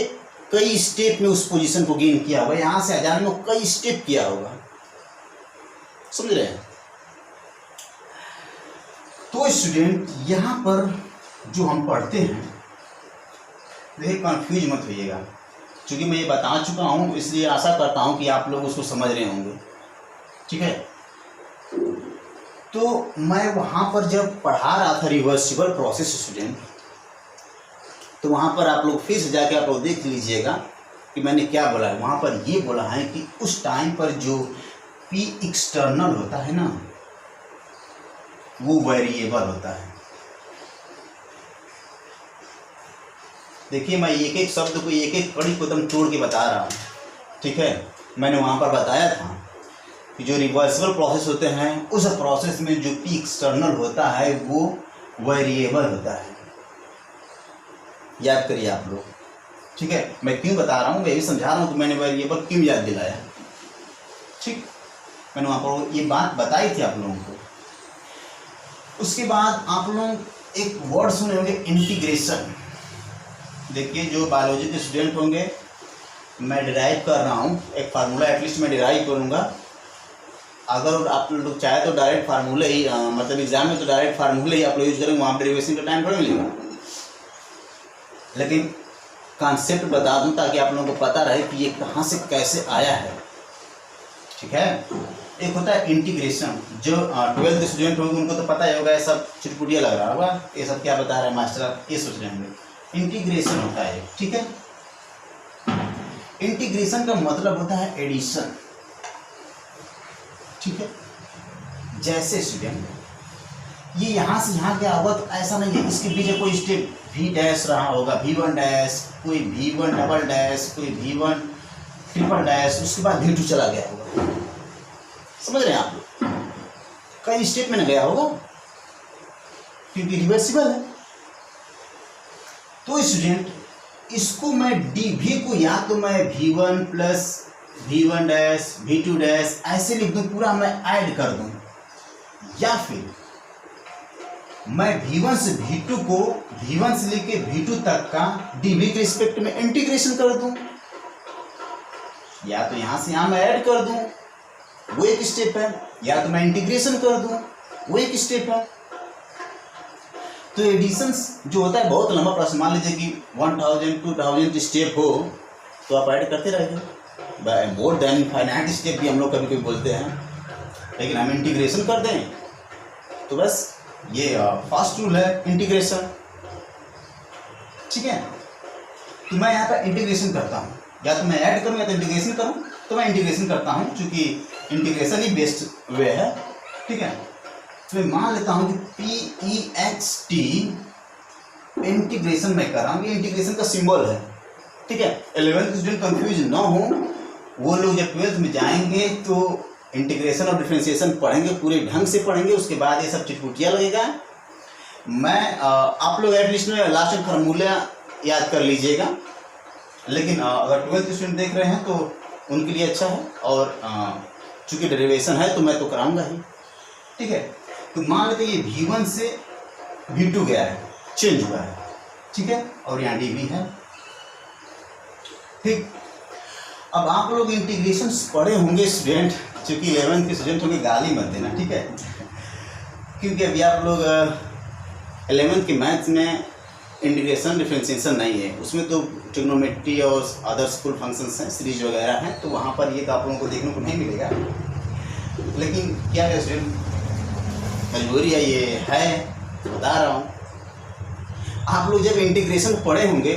कई स्टेप में उस पोजीशन को गेन किया होगा, यहाँ से जाने में कई स्टेप किया होगा, समझ रहे हैं। तो स्टूडेंट यहाँ पर जो हम पढ़ते हैं, देखिए कंफ्यूज मत होइएगा, क्योंकि मैं ये बता चुका हूँ, इसलिए आशा करता हूँ कि आप लोग उसको समझ रहे होंगे, ठीक है। तो मैं वहाँ पर जब पढ़ा रहा था रिवर्सिबल प्रोसेस स्टूडेंट, तो वहाँ पर आप लोग फिर से जाके आप लोग देख लीजिएगा कि मैंने क्या बोला है। वहाँ पर ये बोला है कि उस टाइम पर जो P एक्सटर्नल होता है ना, वो वेरिएबल होता है। देखिए मैं एक एक शब्द को, एक एक कड़ी को एकदम तोड़ के बता रहा हूँ, ठीक है। मैंने वहाँ पर बताया था कि जो रिवर्सिबल प्रोसेस होते हैं, उस प्रोसेस में जो P एक्सटर्नल होता है वो वेरिएबल होता है, याद करिए आप लोग, ठीक है। मैं क्यों बता रहा हूँ, मैं भी समझा रहा हूँ कि मैंने वेरिएबल क्यों याद दिलाया, ठीक। मैंने वहाँ पर ये बात बताई थी आप लोगों को। उसके बाद आप लोग एक वर्ड सुने होंगे, इंटीग्रेशन। देखिए जो बायोलॉजी के स्टूडेंट होंगे, मैं डिराइव कर रहा हूँ एक फार्मूला, एटलीस्ट मैं डिराइव करूँगा। अगर आप लोग चाहे तो डायरेक्ट फार्मूले ही, मतलब एग्जाम में तो डायरेक्ट फार्मूले ही आप लोग यूज करेंगे, वहाँ पर डेरिवेशन का टाइम थोड़ा मिलेगा, लेकिन कॉन्सेप्ट बता दूं ताकि आप लोगों को पता रहे कि ये कहाँ से कैसे आया है, ठीक है। एक होता है इंटीग्रेशन, जो 12th स्टूडेंट होंगे उनको तो पता ही होगा, ये सब चिटपुटिया लग रहा होगा, ये सब क्या बता रहा है मास्टर, आप ये सोच रहे होंगे। इंटीग्रेशन होता है, ठीक है। इंटीग्रेशन का मतलब होता है एडिशन, ठीक है। जैसे स्टूडेंट ये यहाँ से यहाँ क्या होगा, तो ऐसा नहीं है इसके पीछे कोई स्टेप V डैश रहा होगा, V1 डैश, कोई V1 डबल डैश, कोई V1 ट्रिपल डैश, उसके बाद V2 चला गया होगा, समझ रहे हैं आप लोग, कई स्टेप में न गया होगा क्योंकि रिवर्सिबल है। तो स्टूडेंट इसको मैं DV को या तो मैं V1 plus V1 dash V2 dash ऐसे लिख दूं, पूरा मैं ऐड कर दूं, या फिर मैं V1 से V2 को V1 से लेके V2 तक का DV के रिस्पेक्ट में इंटीग्रेशन कर दूं, या तो यहां से यहां मैं ऐड कर दूं, वो एक स्टेप है, या तो मैं इंटीग्रेशन कर दूं, वो एक स्टेप है। तो एडिशन जो होता है बहुत लंबा प्रोसेस, मान लीजिए कि 1000 2000 स्टेप हो तो आप ऐड करते रहेंगे, मोर देन इनफाइनाइट स्टेप भी हम लोग कभी कभी बोलते हैं, लेकिन हम इंटीग्रेशन कर दें तो बस ये फर्स्ट रूल है इंटीग्रेशन, ठीक है। तो मैं यहाँ पर इंटीग्रेशन करता हूँ, या तो मैं ऐड करूँ या तो इंटीग्रेशन करूँ, तो मैं इंटीग्रेशन करता हूँ, क्योंकि इंटीग्रेशन ही बेस्ट वे है, ठीक है। तो मैं मान लेता हूँ कि PEXT इंटीग्रेशन मैं कर रहा हूँ, ये इंटीग्रेशन का सिंबल है, ठीक है। 11th के स्टूडेंट कंफ्यूज ना हो, वो लोग जब 12th में जाएंगे तो इंटीग्रेशन और डिफरेंशिएशन पढ़ेंगे, पूरे ढंग से पढ़ेंगे, उसके बाद ये सब चिटपुटिया लगेगा। मैं आप लोग एटलीस्ट में लास्ट में फार्मूला याद कर लीजिएगा, लेकिन अगर 12th के स्टूडेंट देख रहे हैं तो उनके लिए अच्छा है, और चूँकि डेरिवेशन है तो मैं तो कराऊंगा ही, ठीक है। तो मान लेते ये V1 से V2 गया है, चेंज हुआ है, ठीक है, और यहाँ dV है, ठीक। अब आप लोग इंटीग्रेशन पढ़े होंगे स्टूडेंट, चूँकि 11th के स्टूडेंट होंगे, गाली मत देना, ठीक है, क्योंकि अभी आप लोग 11th के मैथ्स में इंटीग्रेशन डिफरेंशिएशन नहीं है, उसमें तो ट्रिग्नोमेट्री और अदर स्कूल फंक्शंस हैं, सीरीज वगैरह हैं, तो वहाँ पर ये तो आप लोगों को देखने को नहीं मिलेगा। लेकिन क्या है स्टूडेंट, मजबूरी है, ये है, बता रहा हूँ। आप लोग जब इंटीग्रेशन पढ़े होंगे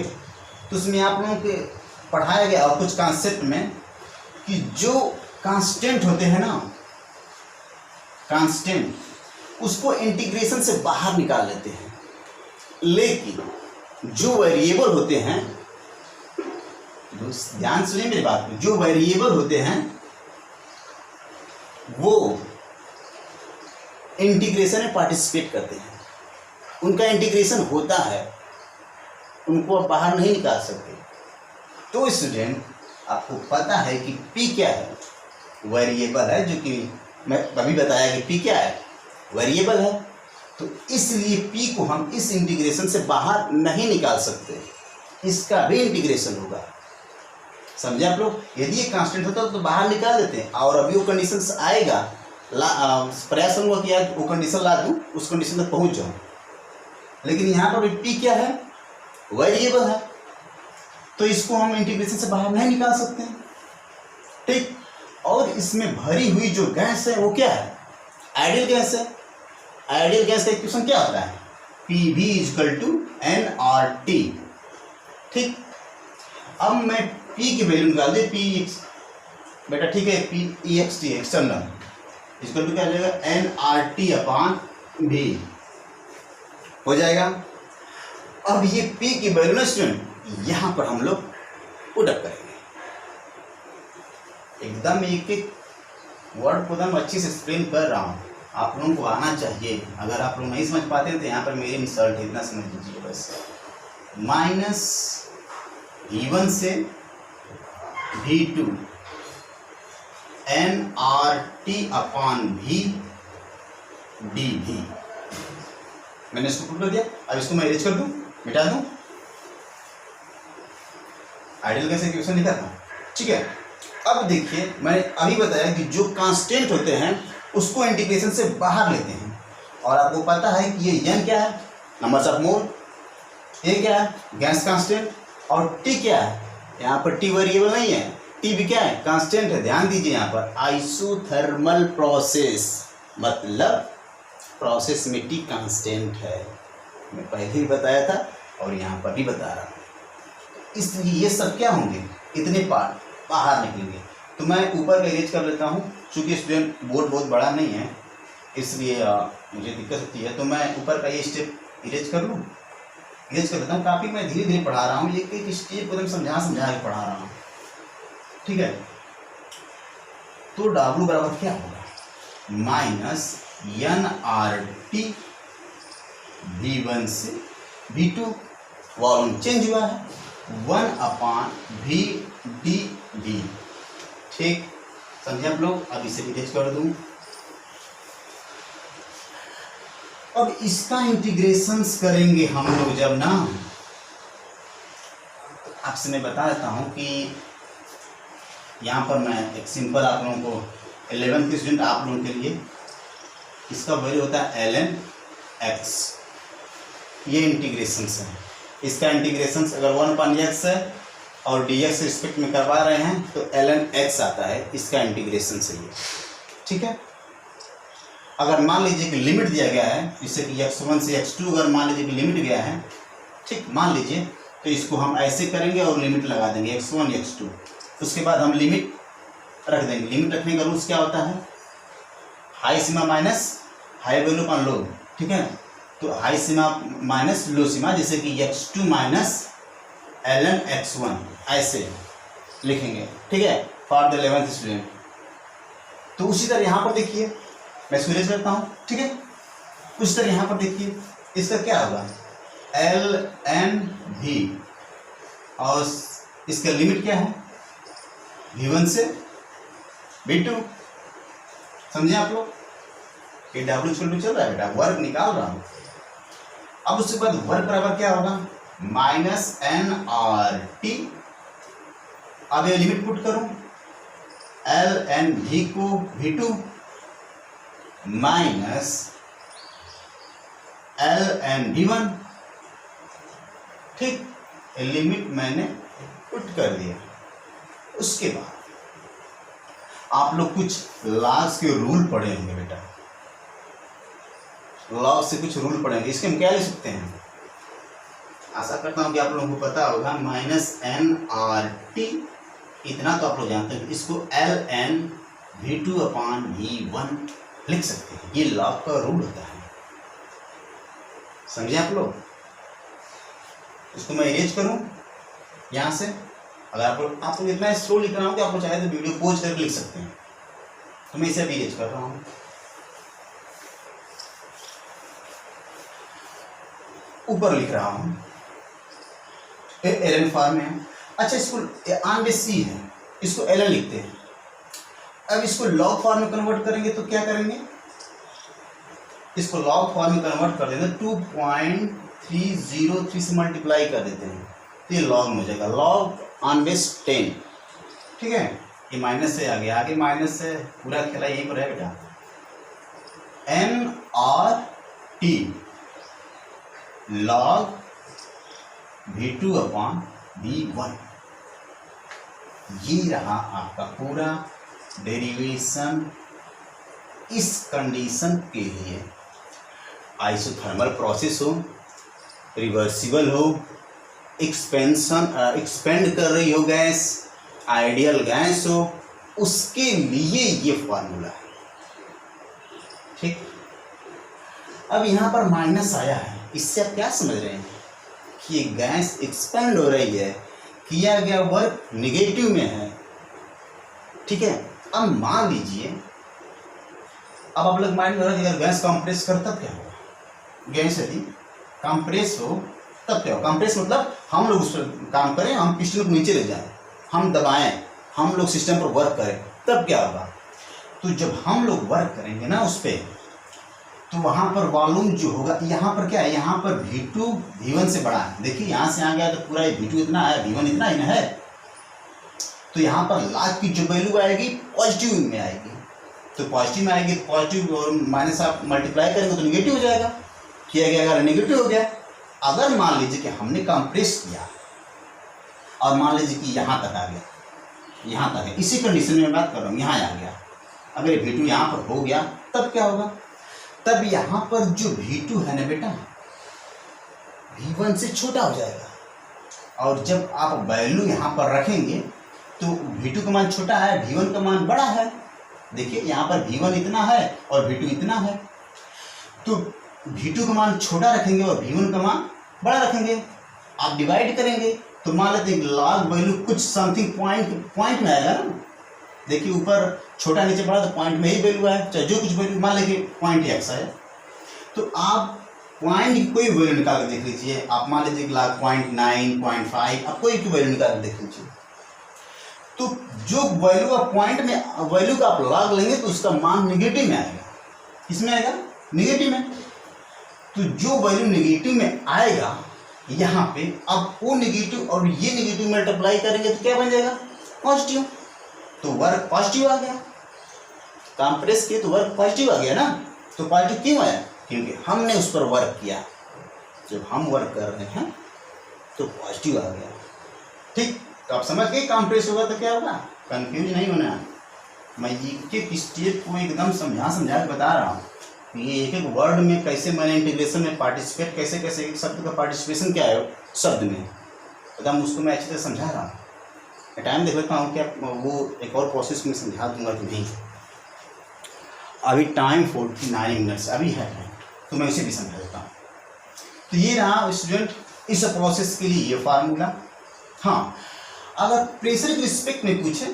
तो उसमें आप लोगों के पढ़ाया गया और कुछ कॉन्सेप्ट में कि जो कांस्टेंट होते हैं ना, कांस्टेंट, उसको इंटीग्रेशन से बाहर निकाल लेते हैं, लेकिन जो वेरिएबल होते हैं, ध्यान सुनिए मेरी बात को, जो वेरिएबल होते हैं वो इंटीग्रेशन में पार्टिसिपेट करते हैं, उनका इंटीग्रेशन होता है, उनको आप बाहर नहीं निकाल सकते। तो स्टूडेंट आपको पता है कि P क्या है, वेरिएबल है, जो कि मैं अभी बताया कि P क्या है, वेरिएबल है, तो इसलिए P को हम इस इंटीग्रेशन से बाहर नहीं निकाल सकते, इसका भी इंटीग्रेशन होगा। समझे आप लोग? यदि ये कांस्टेंट होता तो बाहर निकाल देते हैं, और अभी वो कंडीशन आएगा, प्रयास करूँगा कि आज वो कंडीशन ला दूँ, उस कंडीशन तक पहुँच जाऊँ। लेकिन यहाँ पर P क्या है, वेरिएबल है, तो इसको हम इंटीग्रेशन से बाहर नहीं निकाल सकते, ठीक। और इसमें भरी हुई जो गैस है वो क्या है, आइडियल गैस है। आइडियल गैस का इक्वेशन क्या होता है, PV = nRT, ठीक। अब मैं P की वैल्यू निकाल दे, P बेटा, ठीक है, PEXT एक्सटर्नल इक्वल टू क्या हो जाएगा, nRT/V हो जाएगा। अब ये P की वैल्यू ना स्टूडेंट, यहाँ पर हम लोग पुट अप करेंगे, एकदम एक एक वर्ड को एकदम अच्छे से एक्सप्लेन कर रहा हूँ, आप लोगों को आना चाहिए। अगर आप लोग नहीं समझ पाते तो यहाँ पर मेरी इंसल्ट है, इतना समझ लीजिए बस। माइनस V1 से V2 nRT/V dV, मैंने इसको पुट कर दिया। अब इसको मैं इरेज कर दूं, मिटा दूं, आइडियल गैस इक्वेशन लिखा था, ठीक है। अब देखिए, मैंने अभी बताया कि जो कांस्टेंट होते हैं उसको इंटीग्रेशन से बाहर लेते हैं, और आपको पता है कि ये n क्या है, नंबर्स ऑफ मोल, ये क्या है, गैस कांस्टेंट, और T क्या है, यहाँ पर T वेरिएबल नहीं है, T भी क्या है, कांस्टेंट है। ध्यान दीजिए, यहाँ पर आइसोथर्मल प्रोसेस, मतलब प्रोसेस में T कांस्टेंट है, मैं पहले ही बताया था और यहाँ पर भी बता रहा हूँ। इसलिए ये सब क्या होंगे, इतने पार्ट बाहर निकलेंगे। तो मैं ऊपर का इरेज कर लेता हूँ, चूँकि स्टूडेंट बोर्ड बहुत बड़ा नहीं है इसलिए मुझे दिक्कत होती है, तो मैं ऊपर का ये स्टेप इरेज कर लूँ, इरेज कर लेता हूँ। काफ़ी मैं धीरे धीरे पढ़ा रहा हूँ, एक एक स्टेप को एकदम समझा के पढ़ा रहा हूँ, ठीक है। तो W बराबर क्या होगा, माइनस nRT V1 से V2, वॉल्यूम चेंज हुआ है, 1/V dV, ठीक, समझे आप लोग। अब इसे इरेज कर दूं। अब इसका इंटीग्रेशंस करेंगे हम लोग जब ना, आपसे मैं बता देता हूं कि यहाँ पर मैं एक सिंपल आप लोगों को 11th के स्टूडेंट आप लोगों के लिए इसका वैल्यू होता है ln x, ये इंटीग्रेशंस है। इसका इंटीग्रेशंस अगर 1/x है और dx से रिस्पेक्ट में करवा रहे हैं तो ln x आता है, इसका इंटीग्रेशन से ये, ठीक है। अगर मान लीजिए कि लिमिट दिया गया है, जिससे कि x1 से x2 अगर मान लीजिए कि लिमिट गया है, ठीक, मान लीजिए, तो इसको हम ऐसे करेंगे और लिमिट लगा देंगे x1 x2, उसके बाद हम लिमिट रख देंगे। लिमिट रखने का रूल्स क्या होता है, हाई सीमा माइनस हाई वैल्यू अपॉन लो, ठीक है। तो हाई सीमा माइनस लो सीमा, जैसे कि x2 माइनस ln x1 ऐसे लिखेंगे, ठीक है, फॉर द 11th स्टूडेंट। तो उसी तरह यहाँ पर देखिए, मैं इसको इरेज करता हूँ, ठीक है। उसी तरह यहाँ पर देखिए, इसका क्या होगा ln v, और इसका लिमिट क्या है v1 से v2, समझे आप लोग। ये W चल रहा है बेटा, वर्क निकाल रहा हूँ। अब उसके बाद वर्क बराबर क्या होगा माइनस nRT। अब ये लिमिट पुट करूं, ln v को v2 माइनस ln v1, ठीक, लिमिट मैंने पुट कर दिया। उसके बाद आप लोग कुछ लॉस के रूल पढ़े होंगे बेटा, लॉग से कुछ रूल पढ़ेंगे। इसके हम क्या लिख सकते हैं, आशा करता हूँ कि आप लोगों को पता होगा, माइनस nRT, इतना तो आप लोग जानते हैं। इसको ln v2 अपॉन v1 लिख सकते हैं, ये लॉग का रूल होता है, समझे आप लोग। इसको मैं इरेज करूँ यहाँ से, अगर आप लोग इतना स्लो लिख रहा हूँ कि आप लोग चाहे तो वीडियो पॉज करके लिख सकते हैं, तो मैं इसे अभी इरेज कर रहा हूँ। ऊपर लिख रहा हूँ ln फॉर्म में है। अच्छा, इसको आन बेस सी है, इसको ln लिखते हैं। अब इसको लॉग फॉर्म में कन्वर्ट करेंगे तो क्या करेंगे, इसको लॉग फॉर्म में कन्वर्ट कर देते हैं, 2.303 से मल्टीप्लाई कर देते हैं, तो ये लॉग में हो जाएगा, लॉग ऑन बेस 10, ठीक है। ये माइनस से आगे आगे माइनस से पूरा खेला यहीं पर है बेटा। nRT log v2 upon v1, ये रहा आपका पूरा डेरिवेशन इस कंडीशन के लिए। आइसोथर्मल प्रोसेस हो, रिवर्सिबल हो, एक्सपेंड कर रही हो गैस, आइडियल गैस हो, उसके लिए ये फॉर्मूला है, ठीक। अब यहाँ पर माइनस आया है, इससे आप क्या समझ रहे हैं कि ये गैस एक्सपेंड हो रही है, किया गया वर्क निगेटिव में है, ठीक है। अब मान लीजिए, अब आप लोग माइंड में रखिए, अगर गैस कंप्रेस कर तब क्या होगा, गैस यदि कंप्रेस हो तब क्या होगा। कंप्रेस मतलब हम लोग उस पर काम करें, हम पिस्टन को नीचे ले जाएं, हम दबाएं, हम लोग सिस्टम पर वर्क करें, तब क्या होगा। तो जब हम लोग वर्क करेंगे ना उस पर, तो वहाँ पर वॉल्यूम जो होगा, यहाँ पर क्या है, यहाँ पर v2 v1 से बड़ा है। देखिए यहाँ से आ गया तो पूरा v2 इतना है, v1 इतना ही है, तो यहाँ पर लाग की जो वैल्यू आएगी पॉजिटिव में आएगी। तो पॉजिटिव में आएगी, तो पॉजिटिव और माइनस आप मल्टीप्लाई करेंगे तो निगेटिव हो जाएगा, किया गया अगर निगेटिव हो गया। अगर मान लीजिए कि हमने कंप्रेस किया और मान लीजिए कि यहाँ तक आ गया, यहाँ तक है, इसी कंडीशन में मैं बात कर रहा हूँ, यहाँ आ गया, अगर v2 यहाँ पर हो गया तब क्या होगा, तब यहाँ पर जो v2 है ना बेटा, v1 से छोटा हो जाएगा। और जब आप वैल्यू यहाँ पर रखेंगे तो v2 का मान छोटा है, v1 का मान बड़ा है। देखिए यहाँ पर v1 इतना है और v2 इतना है, तो v2 का मान छोटा रखेंगे और v1 का मान बड़ा रखेंगे। आप डिवाइड करेंगे तो मान लेते हैं लॉग वैल्यू कुछ समथिंग पॉइंट में आएगा ना। देखिए ऊपर छोटा नीचे बड़ा, तो पॉइंट में ही वैल्यू है, चाहे जो कुछ वैल्यू, मान लीजिए पॉइंट x है, तो आप पॉइंट की कोई वैल्यू निकाल के देख लीजिए। आप मान लीजिए कि लॉग 0.9 0.5, आप कोई की वैल्यू निकाल के देख लीजिए। तो जो वैल्यू आप पॉइंट में वैल्यू का आप लॉग लेंगे तो उसका मान निगेटिव में आएगा। किसमें आएगा, निगेटिव में। तो जो वैल्यू निगेटिव में आएगा यहाँ पे, अब वो निगेटिव और ये निगेटिव मल्टीप्लाई करेंगे तो क्या बन जाएगा, पॉजिटिव। तो वर्क पॉजिटिव आ गया, कंप्रेस किए तो वर्क पॉजिटिव आ गया ना। तो पॉजिटिव क्यों आया, क्योंकि हमने उस पर वर्क किया। जब हम वर्क कर रहे हैं तो पॉजिटिव आ गया, ठीक। तो आप समझ गए कंप्रेस होगा तो क्या होगा, कंफ्यूज नहीं होना। मैं एक एक स्टेप को एकदम समझा के बता रहा हूँ। ये एक एक वर्ड में कैसे मैंने इंटीग्रेशन में पार्टिसिपेट, कैसे कैसे एक शब्द का पार्टिसिपेशन क्या है शब्द में, एकदम उसको मैं अच्छी तरह समझा रहा हूँ। टाइम देख लेता हूँ क्या वो एक और प्रोसेस में समझा दूंगा कि नहीं। अभी टाइम 49 मिनट्स अभी है, तो मैं इसे भी समझा देता हूँ। तो ये रहा स्टूडेंट इस प्रोसेस के लिए ये फार्मूला। हाँ, अगर प्रेशर के रिस्पेक्ट में पूछे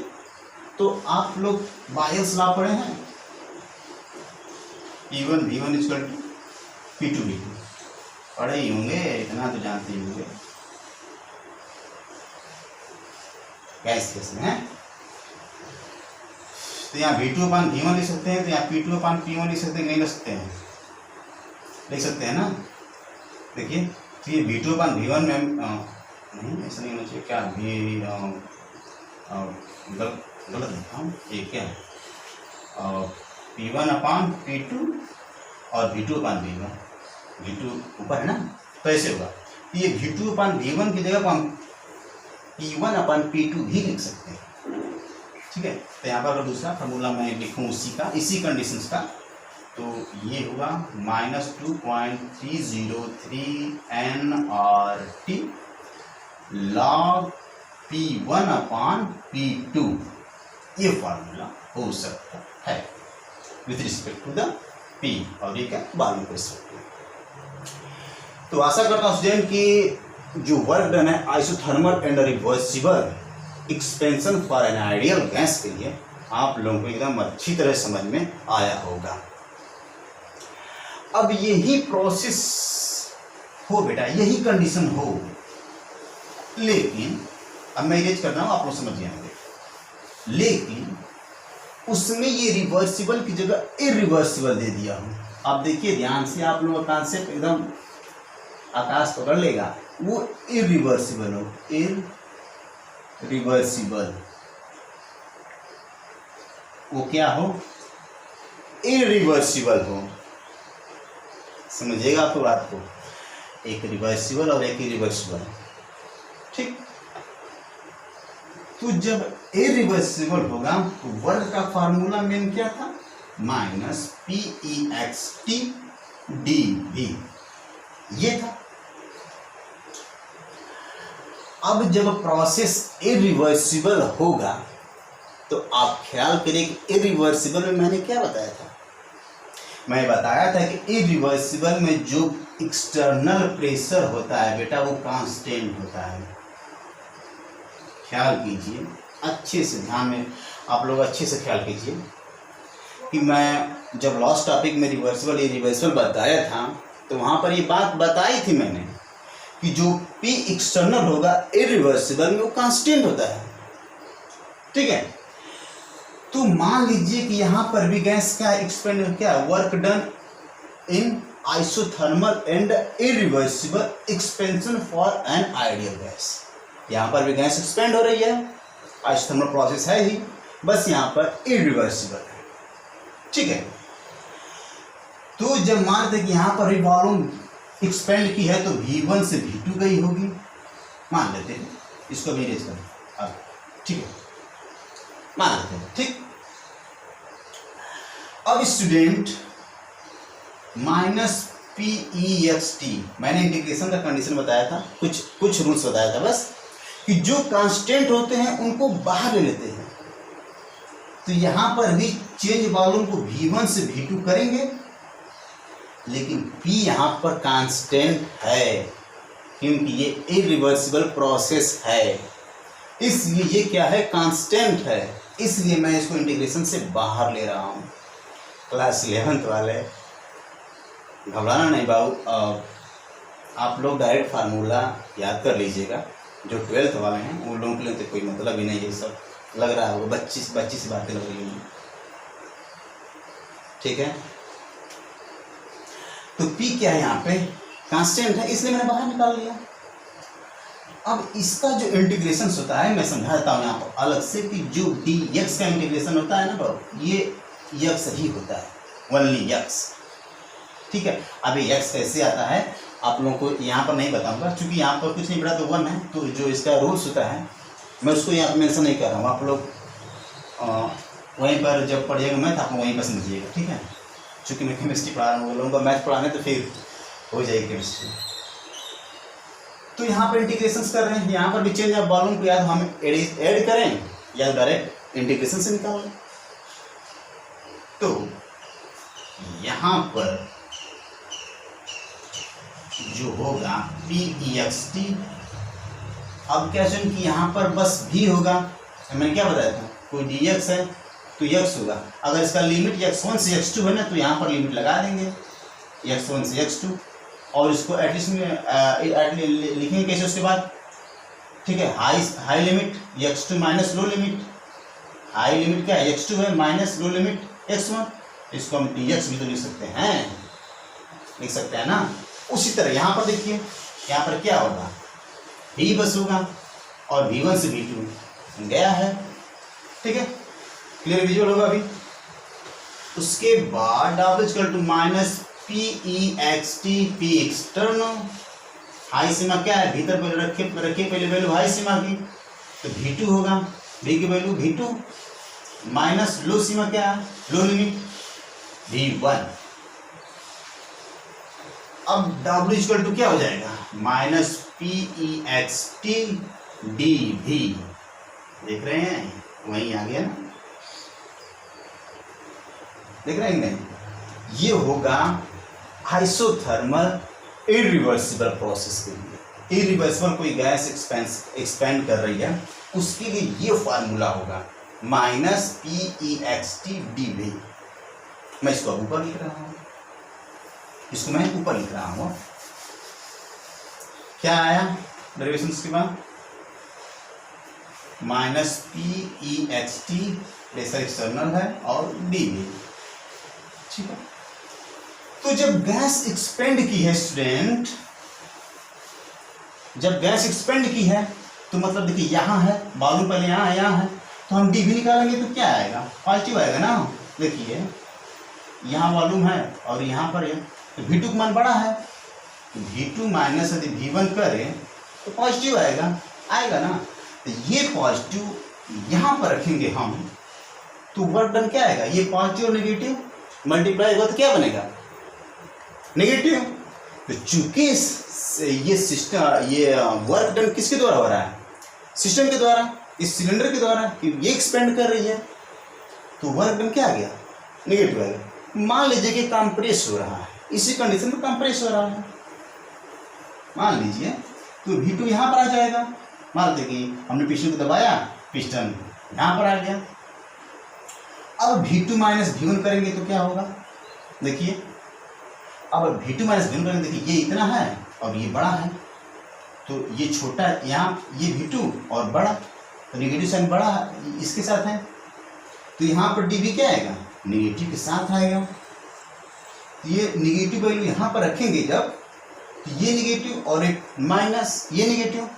तो आप लोग बायस लॉ पढ़े हैं, P1 V1 equal to P2 V2 पढ़े ही होंगे, इतना तो जानते ही होंगे गैस केस में है। तो यहाँ V2 अपान V1 लिख सकते हैं, तो यहाँ P2 अपान P1 लिख सकते हैं, नहीं लिख सकते हैं, लिख सकते हैं ना। देखिए तो ये V2 अपान V1 में नहीं, ऐसा नहीं होना चाहिए, क्या गलत लिखा हूँ, ये क्या है P1 अपान P2 और V2 अपान V1, V2 ऊपर है ना, तो ऐसे होगा। ये V2 अपान V1 की जगह पर हम P1 अपान P2 भी लिख सकते हैं, ठीक है। तो यहाँ पर अगर दूसरा फार्मूला मैं लिखूँ उसी का, इसी कंडीशंस का, तो ये होगा -2.303 nRT log P1 अपान P2, ये फार्मूला हो सकता है with respect to the P, और ये क्या वॉल्यूम को रिस्पेक्ट। तो आशा करता हूँ स्टूडेंट कि जो वर्क डन है isothermal and reversible expansion for an ideal gas के लिए आप लोगों को एकदम अच्छी तरह समझ में आया होगा। अब यही प्रोसेस हो बेटा, यही कंडीशन हो, लेकिन अब मैं इरेज कर रहा हूँ, आप लोग समझ जाएंगे, लेकिन उसमें ये रिवर्सिबल की जगह इरिवर्सिबल दे दिया हूँ। आप देखिए ध्यान से, आप लोगों का कॉन्सेप्ट एकदम आकाश पकड़ लेगा। वो इरिवर्सिबल हो, इरिवर्सिबल, वो क्या हो, इरिवर्सिबल हो। समझिएगा आपको बात को, एक रिवर्सिबल और एक इरिवर्सिबल, ठीक। तो जब इरिवर्सिबल होगा तो वर्क का फार्मूला मेन क्या था, -PEXT/dV, ये था। अब जब प्रोसेस इरिवर्सिबल होगा तो आप ख्याल करिए कि इरिवर्सिबल में मैंने क्या बताया था, मैं बताया था कि इरिवर्सिबल में जो एक्सटर्नल प्रेशर होता है बेटा वो कांस्टेंट होता है। ख्याल कीजिए अच्छे से, ध्यान में आप लोग अच्छे से ख्याल कीजिए कि मैं जब लास्ट टॉपिक में रिवर्सिबल इरिवर्सिबल बताया था तो वहाँ पर ये बात बताई थी मैंने कि जो P एक्सटर्नल होगा इरिवर्सिबल में वो कांस्टेंट होता है, ठीक है। तो मान लीजिए कि यहाँ पर भी गैस क्या एक्सपेंड, क्या work done in isothermal and irreversible expansion for an ideal gas. यहाँ पर भी गैस एक्सपेंड हो रही है, आइसोथर्मल प्रोसेस है ही, बस यहाँ पर इरिवर्सिबल है, ठीक है। तो जब मानते कि यहाँ पर भी वॉल्यूम एक्सपेंड की है तो V1 से V2 गई होगी, मान लेते हैं, इसको भी इरेज करें अब, ठीक है, मान लेते हैं, ठीक। अब स्टूडेंट -PEXT, मैंने इंटीग्रेशन का कंडीशन बताया था, कुछ रूल्स बताया था बस, कि जो कांस्टेंट होते हैं उनको बाहर ले लेते हैं। तो यहाँ पर भी चेंज वॉल्यूम को V1 से V2 करेंगे, लेकिन P यहाँ पर कांस्टेंट है क्योंकि ये इरिवर्सिबल प्रोसेस है, इसलिए ये क्या है, कांस्टेंट है, इसलिए मैं इसको इंटीग्रेशन से बाहर ले रहा हूँ। क्लास 11th वाले घबराना नहीं बाबू, आप लोग डायरेक्ट फार्मूला याद कर लीजिएगा। जो 12th वाले हैं वो लोगों के लिए तो कोई मतलब ही नहीं है, सब लग रहा है वो बच्ची से बातें लग रही हैं, ठीक है। तो P क्या है यहाँ पे, कांस्टेंट है, इसलिए मैंने बाहर निकाल लिया। अब इसका जो इंटीग्रेशन होता है मैं समझाता हूँ यहाँ पर अलग से कि जो dx का इंटीग्रेशन होता है ना बाबू, ये x ही होता है, ओनली x, ठीक है। अब ये x कैसे आता है आप लोगों को यहाँ पर नहीं बताऊंगा, क्योंकि यहाँ पर कुछ नहीं पड़ा तो 1 है, तो जो इसका रूल्स होता है मैं उसको यहाँ पर मेंशन नहीं कर रहा हूँ, आप लोग वहीं पर जब पढ़िएगा मैथ आप वहीं पर समझिएगा, ठीक है। चूँकि मैं केमिस्ट्री पढ़ा रहा हूँ, लोगों को मैथ पढ़ाने तो फिर हो जाएगी केमिस्ट्री। तो यहाँ पर इंटीग्रेशंस कर रहे हैं, यहाँ पर भी चेंज ऑफ वॉल्यूम को या तो हम ऐड करें या डायरेक्ट इंटीग्रेशन से निकाल लें। तो यहाँ पर जो होगा PEXT, अब क्या सुन कि यहाँ पर बस भी होगा, मैंने क्या बताया था, कोई dx है तो x होगा, अगर इसका लिमिट x1 से x2 है ना तो यहाँ पर लिमिट लगा देंगे x1 से x2, और इसको एटलीस्ट में लिखेंगे कैसे उसके बाद, ठीक है, high limit x2 minus low limit, high limit क्या है x2 है माइनस लो लिमिट x1, इसको हम dx भी तो लिख सकते हैं, लिख सकते हैं ना। उसी तरह यहाँ पर देखिए, यहाँ पर क्या होगा, भी बस होगा और V1 से V2 गया है, ठीक है, क्लियर विजुअल होगा अभी। उसके बाद W minus PEXT P external, हाई सीमा क्या है, भीतर पहले रखिए पहले वैल्यू हाई सीमा की, तो V2 होगा, V की वैल्यू V2 माइनस लो सीमा क्या है, लो लिमिट V1। अब W क्या हो जाएगा, माइनस PEXT dV, देख रहे हैं वहीं आ गया ना, देख रहे हैं नहीं, ये होगा आइसोथर्मल इरिवर्सिबल प्रोसेस के लिए, इरिवर्सिबल कोई गैस एक्सपेंड कर रही है उसके लिए ये फार्मूला होगा माइनस PEXT dV। मैं इसको ऊपर लिख रहा हूँ, इसको मैं ऊपर लिख रहा हूँ, क्या आया डेरिवेशन के बाद, माइनस PEXT प्रेशर एक्सटर्नल है और dV, ठीक है। तो जब गैस एक्सपेंड की है स्टूडेंट, जब गैस एक्सपेंड की है तो मतलब देखिए यहाँ है वॉल्यूम, पहले यहाँ है, यहाँ है, तो हम dV निकालेंगे तो क्या आएगा, पॉजिटिव आएगा ना। देखिए यहाँ वॉल्यूम है और यहाँ पर है, तो V2 का मान बड़ा है, तो V2 माइनस यदि V1 करें तो पॉजिटिव आएगा ना। तो ये पॉजिटिव यहाँ पर रखेंगे हम, तो वर्क डन क्या आएगा, ये पॉजिटिव और नेगेटिव मल्टीप्लाई होगा तो क्या बनेगा, नेगेटिव। तो चूंकि ये सिस्टम, ये वर्क डन किसके द्वारा हो रहा है, सिस्टम के द्वारा, इस सिलेंडर के द्वारा, कि ये एक्सपेंड कर रही है, तो वर्क डन क्या आ गया, नेगेटिव आएगा। मान लीजिए कि कंप्रेस हो रहा है, इसी कंडीशन में कंप्रेस हो रहा है, मान लीजिए, तो V2 यहाँ पर आ जाएगा, मान लीजिए कि हमने पिस्टन को दबाया, पिस्टन यहाँ पर आ गया। अब V2 माइनस V1 करेंगे तो क्या होगा, देखिए, अब V2 माइनस V1 करेंगे, देखिए ये इतना है और ये बड़ा है, तो ये छोटा यहाँ, ये V2 और बड़ा, तो नेगेटिव साइन बड़ा इसके साथ है, तो यहाँ पर dV क्या आएगा, नेगेटिव के साथ आएगा। तो ये निगेटिव वैल्यू यहाँ पर रखेंगे जब, तो ये नेगेटिव और एक माइनस ये नेगेटिव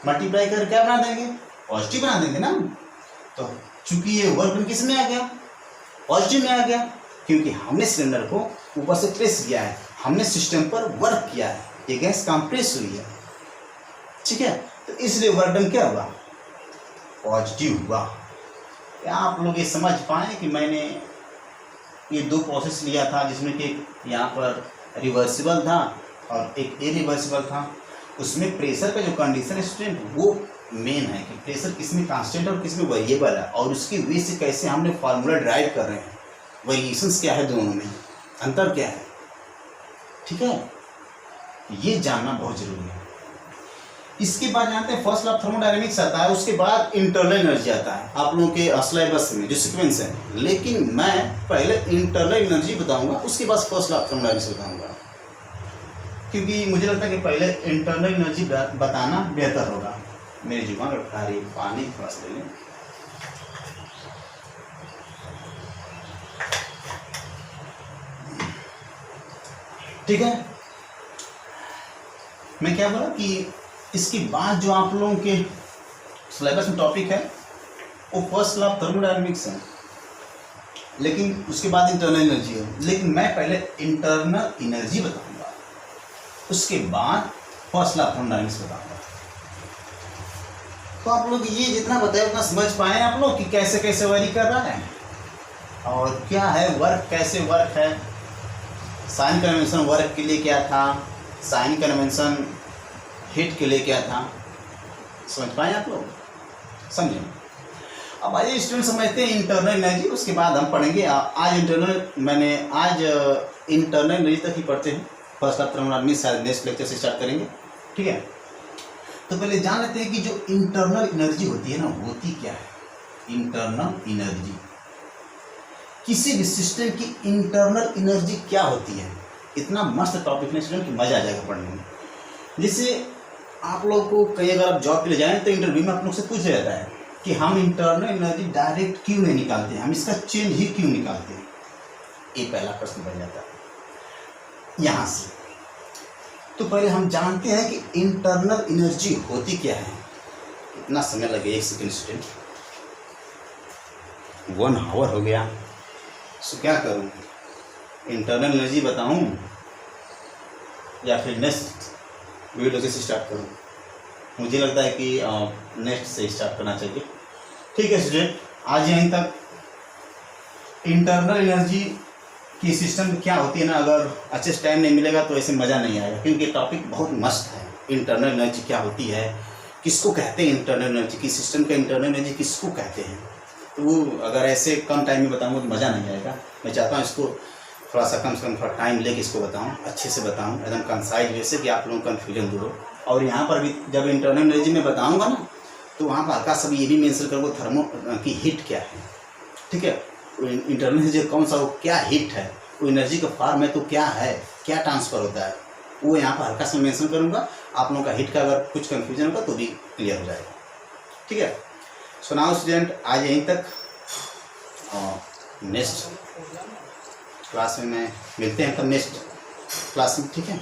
मल्टीप्लाई कर क्या बना देंगे, पॉजिटिव बना देंगे ना। तो चूंकि ये वर्क किस में आ गया, पॉजिटिव में आ गया, क्योंकि हमने सिलेंडर को ऊपर से प्रेस किया है, हमने सिस्टम पर वर्क किया है, ये गैस कंप्रेस हुई है, ठीक है, तो इसलिए वर्क डन क्या हुआ, पॉजिटिव हुआ। क्या आप लोग ये समझ पाए कि मैंने ये दो प्रोसेस लिया था, जिसमें कि यहाँ पर रिवर्सिबल था और एक इरिवर्सिबल था, उसमें प्रेशर का जो कंडीशन है स्टूडेंट वो मेन है कि प्रेशर किसमें कांस्टेंट और किसमें वेरिएबल है, और उसकी वजह से कैसे हमने फार्मूला ड्राइव कर रहे हैं, वेरिएशंस क्या है, दोनों में अंतर क्या है, ठीक है, ये जानना बहुत जरूरी है। इसके बाद जानते हैं फर्स्ट लॉ ऑफ थर्मोडायनेमिक्स आता है, उसके बाद इंटरनल एनर्जी आता है आप लोगों के सिलेबस में जो सीक्वेंस है, लेकिन मैं पहले इंटरनल एनर्जी बताऊंगा, उसके बाद फर्स्ट लॉ ऑफ थर्मोडायनेमिक्स बताऊंगा, क्योंकि मुझे लगता है कि पहले इंटरनल एनर्जी बताना बेहतर होगा। मेरी जुबान रखा रही, पानी थोड़ा सा ले लें। ठीक है, मैं क्या बोला कि इसके बाद जो आप लोगों के सिलेबस में टॉपिक है वो फर्स्ट लॉ ऑफ थर्मोडायनेमिक्स है, लेकिन उसके बाद इंटरनल एनर्जी है, लेकिन मैं पहले इंटरनल एनर्जी बताऊंगा, उसके बाद फर्स्ट लॉ ऑफ थर्मोडायनेमिक्स बताऊंगा। तो आप लोग ये जितना बताया उतना समझ पाए आप लोग कि कैसे कैसे वेरी कर रहा है और क्या है वर्क, कैसे वर्क है। साइन कन्वेंशन वर्क के लिए क्या था, साइन कन्वेंशन हीट के लिए क्या था, समझ पाए आप लोग, समझे। अब आइए स्टूडेंट समझते हैं इंटरनल एनर्जी, उसके बाद हम पढ़ेंगे। आज इंटरनल एनर्जी तक ही पढ़ते हैं। फर्स्ट आफ्टर हम शायद नेक्स्ट लेक्चर से स्टार्ट करेंगे, ठीक है। तो पहले जान लेते हैं कि जो इंटरनल एनर्जी होती है ना, होती क्या है। इंटरनल एनर्जी, किसी भी सिस्टम की इंटरनल एनर्जी क्या होती है। इतना मस्त टॉपिक है स्टूडेंट कि मजा आ जाएगा पढ़ने में। जैसे आप लोग को कहीं अगर आप जॉब के लिए जाएं तो इंटरव्यू में आप लोग से पूछा जाता है कि हम इंटरनल एनर्जी डायरेक्ट क्यों नहीं निकालते हैं, हम इसका चेंज ही क्यों निकालते हैं। ये पहला प्रश्न बन जाता है यहाँ से। तो पहले हम जानते हैं कि इंटरनल एनर्जी होती क्या है। इतना समय लगे, एक सेकेंड स्टूडेंट, 1 आवर हो गया। सो क्या करूँ, इंटरनल एनर्जी बताऊँ या फिर नेक्स्ट वीडियो से स्टार्ट करूँ। मुझे लगता है कि नेक्स्ट से स्टार्ट करना चाहिए, ठीक है स्टूडेंट। आज यहीं तक। इंटरनल एनर्जी की सिस्टम क्या होती है ना, अगर अच्छे से टाइम नहीं मिलेगा तो ऐसे मज़ा नहीं आएगा, क्योंकि टॉपिक बहुत मस्त है। इंटरनल एनर्जी क्या होती है, किसको कहते हैं इंटरनल एनर्जी, किस सिस्टम का इंटरनल एनर्जी किसको कहते हैं। तो अगर ऐसे कम टाइम में बताऊँगा तो मज़ा नहीं आएगा। मैं चाहता हूँ इसको थोड़ा सा कम से कम थोड़ा टाइम लेके इसको बताऊँ, अच्छे से बताऊँ, एकदम कंसाइज वे से, कि आप लोगों को कन्फ्यूजन दूर हो। और यहाँ पर भी जब इंटरनल एनर्जी में बताऊँगा ना, तो वहाँ पर हल्का सा भी ये भी मेंशन करूँगा थर्मो की हीट क्या है, ठीक है। इंटरनल एनर्जी कौन सा, वो क्या हीट है, वो एनर्जी का फॉर्म है तो क्या है, क्या ट्रांसफ़र होता है, वो यहाँ पर हल्का सा मेंशन करूँगा। आप लोगों का हीट का अगर कुछ कन्फ्यूजन होगा तो भी क्लियर हो जाएगा, ठीक है। सो नाउ स्टूडेंट, आज यहीं तक। नेक्स्ट क्लास में मैं मिलते हैं तब नेक्स्ट क्लास में, ठीक है।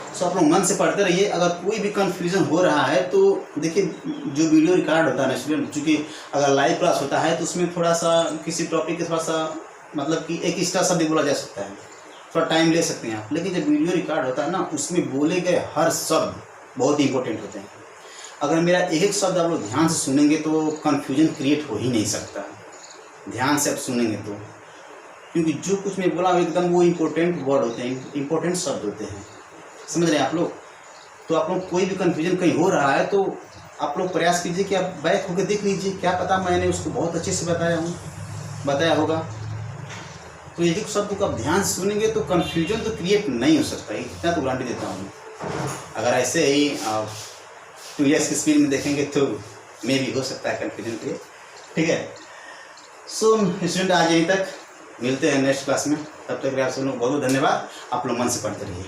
सो आप लोग मन से पढ़ते रहिए। अगर कोई भी कंफ्यूजन हो रहा है तो देखिए, जो वीडियो रिकॉर्ड होता है ना स्टूडेंट, चूँकि अगर लाइव क्लास होता है तो उसमें थोड़ा सा किसी टॉपिक के थोड़ा सा मतलब कि एक एक्स्ट्रा शब्द बोला जा सकता है, थोड़ा टाइम ले सकते हैं आप। लेकिन जब वीडियो रिकॉर्ड होता है ना, उसमें बोले गए हर शब्द बहुत ही इंपॉर्टेंट होते हैं। अगर मेरा एक एक शब्द आप लोग ध्यान से सुनेंगे तो कन्फ्यूजन क्रिएट हो ही नहीं सकता, ध्यान से आप सुनेंगे तो। क्योंकि जो कुछ मैं बोला एकदम वो इम्पोर्टेंट वर्ड होते हैं, इम्पोर्टेंट शब्द होते हैं, समझ रहे हैं आप लोग। तो आप लोग कोई भी कन्फ्यूजन कहीं हो रहा है तो आप लोग प्रयास कीजिए कि आप बैक होकर देख लीजिए, क्या पता मैंने उसको बहुत अच्छे से बताया होगा। तो एक एक शब्द को आप ध्यान से सुनेंगे तो कन्फ्यूजन तो क्रिएट नहीं हो सकता, इतना तो गारंटी देता हूँ। अगर ऐसे ही 2 ईयर्स की स्पीड में देखेंगे तो मे भी हो सकता है कन्फ्यूजन क्रिएट, ठीक है। सो स्टूडेंट, आज यहीं तक, मिलते हैं नेक्स्ट क्लास में। तब तक आप सब लोग बहुत बहुत धन्यवाद। आप लोग मन से पढ़ते रहिए।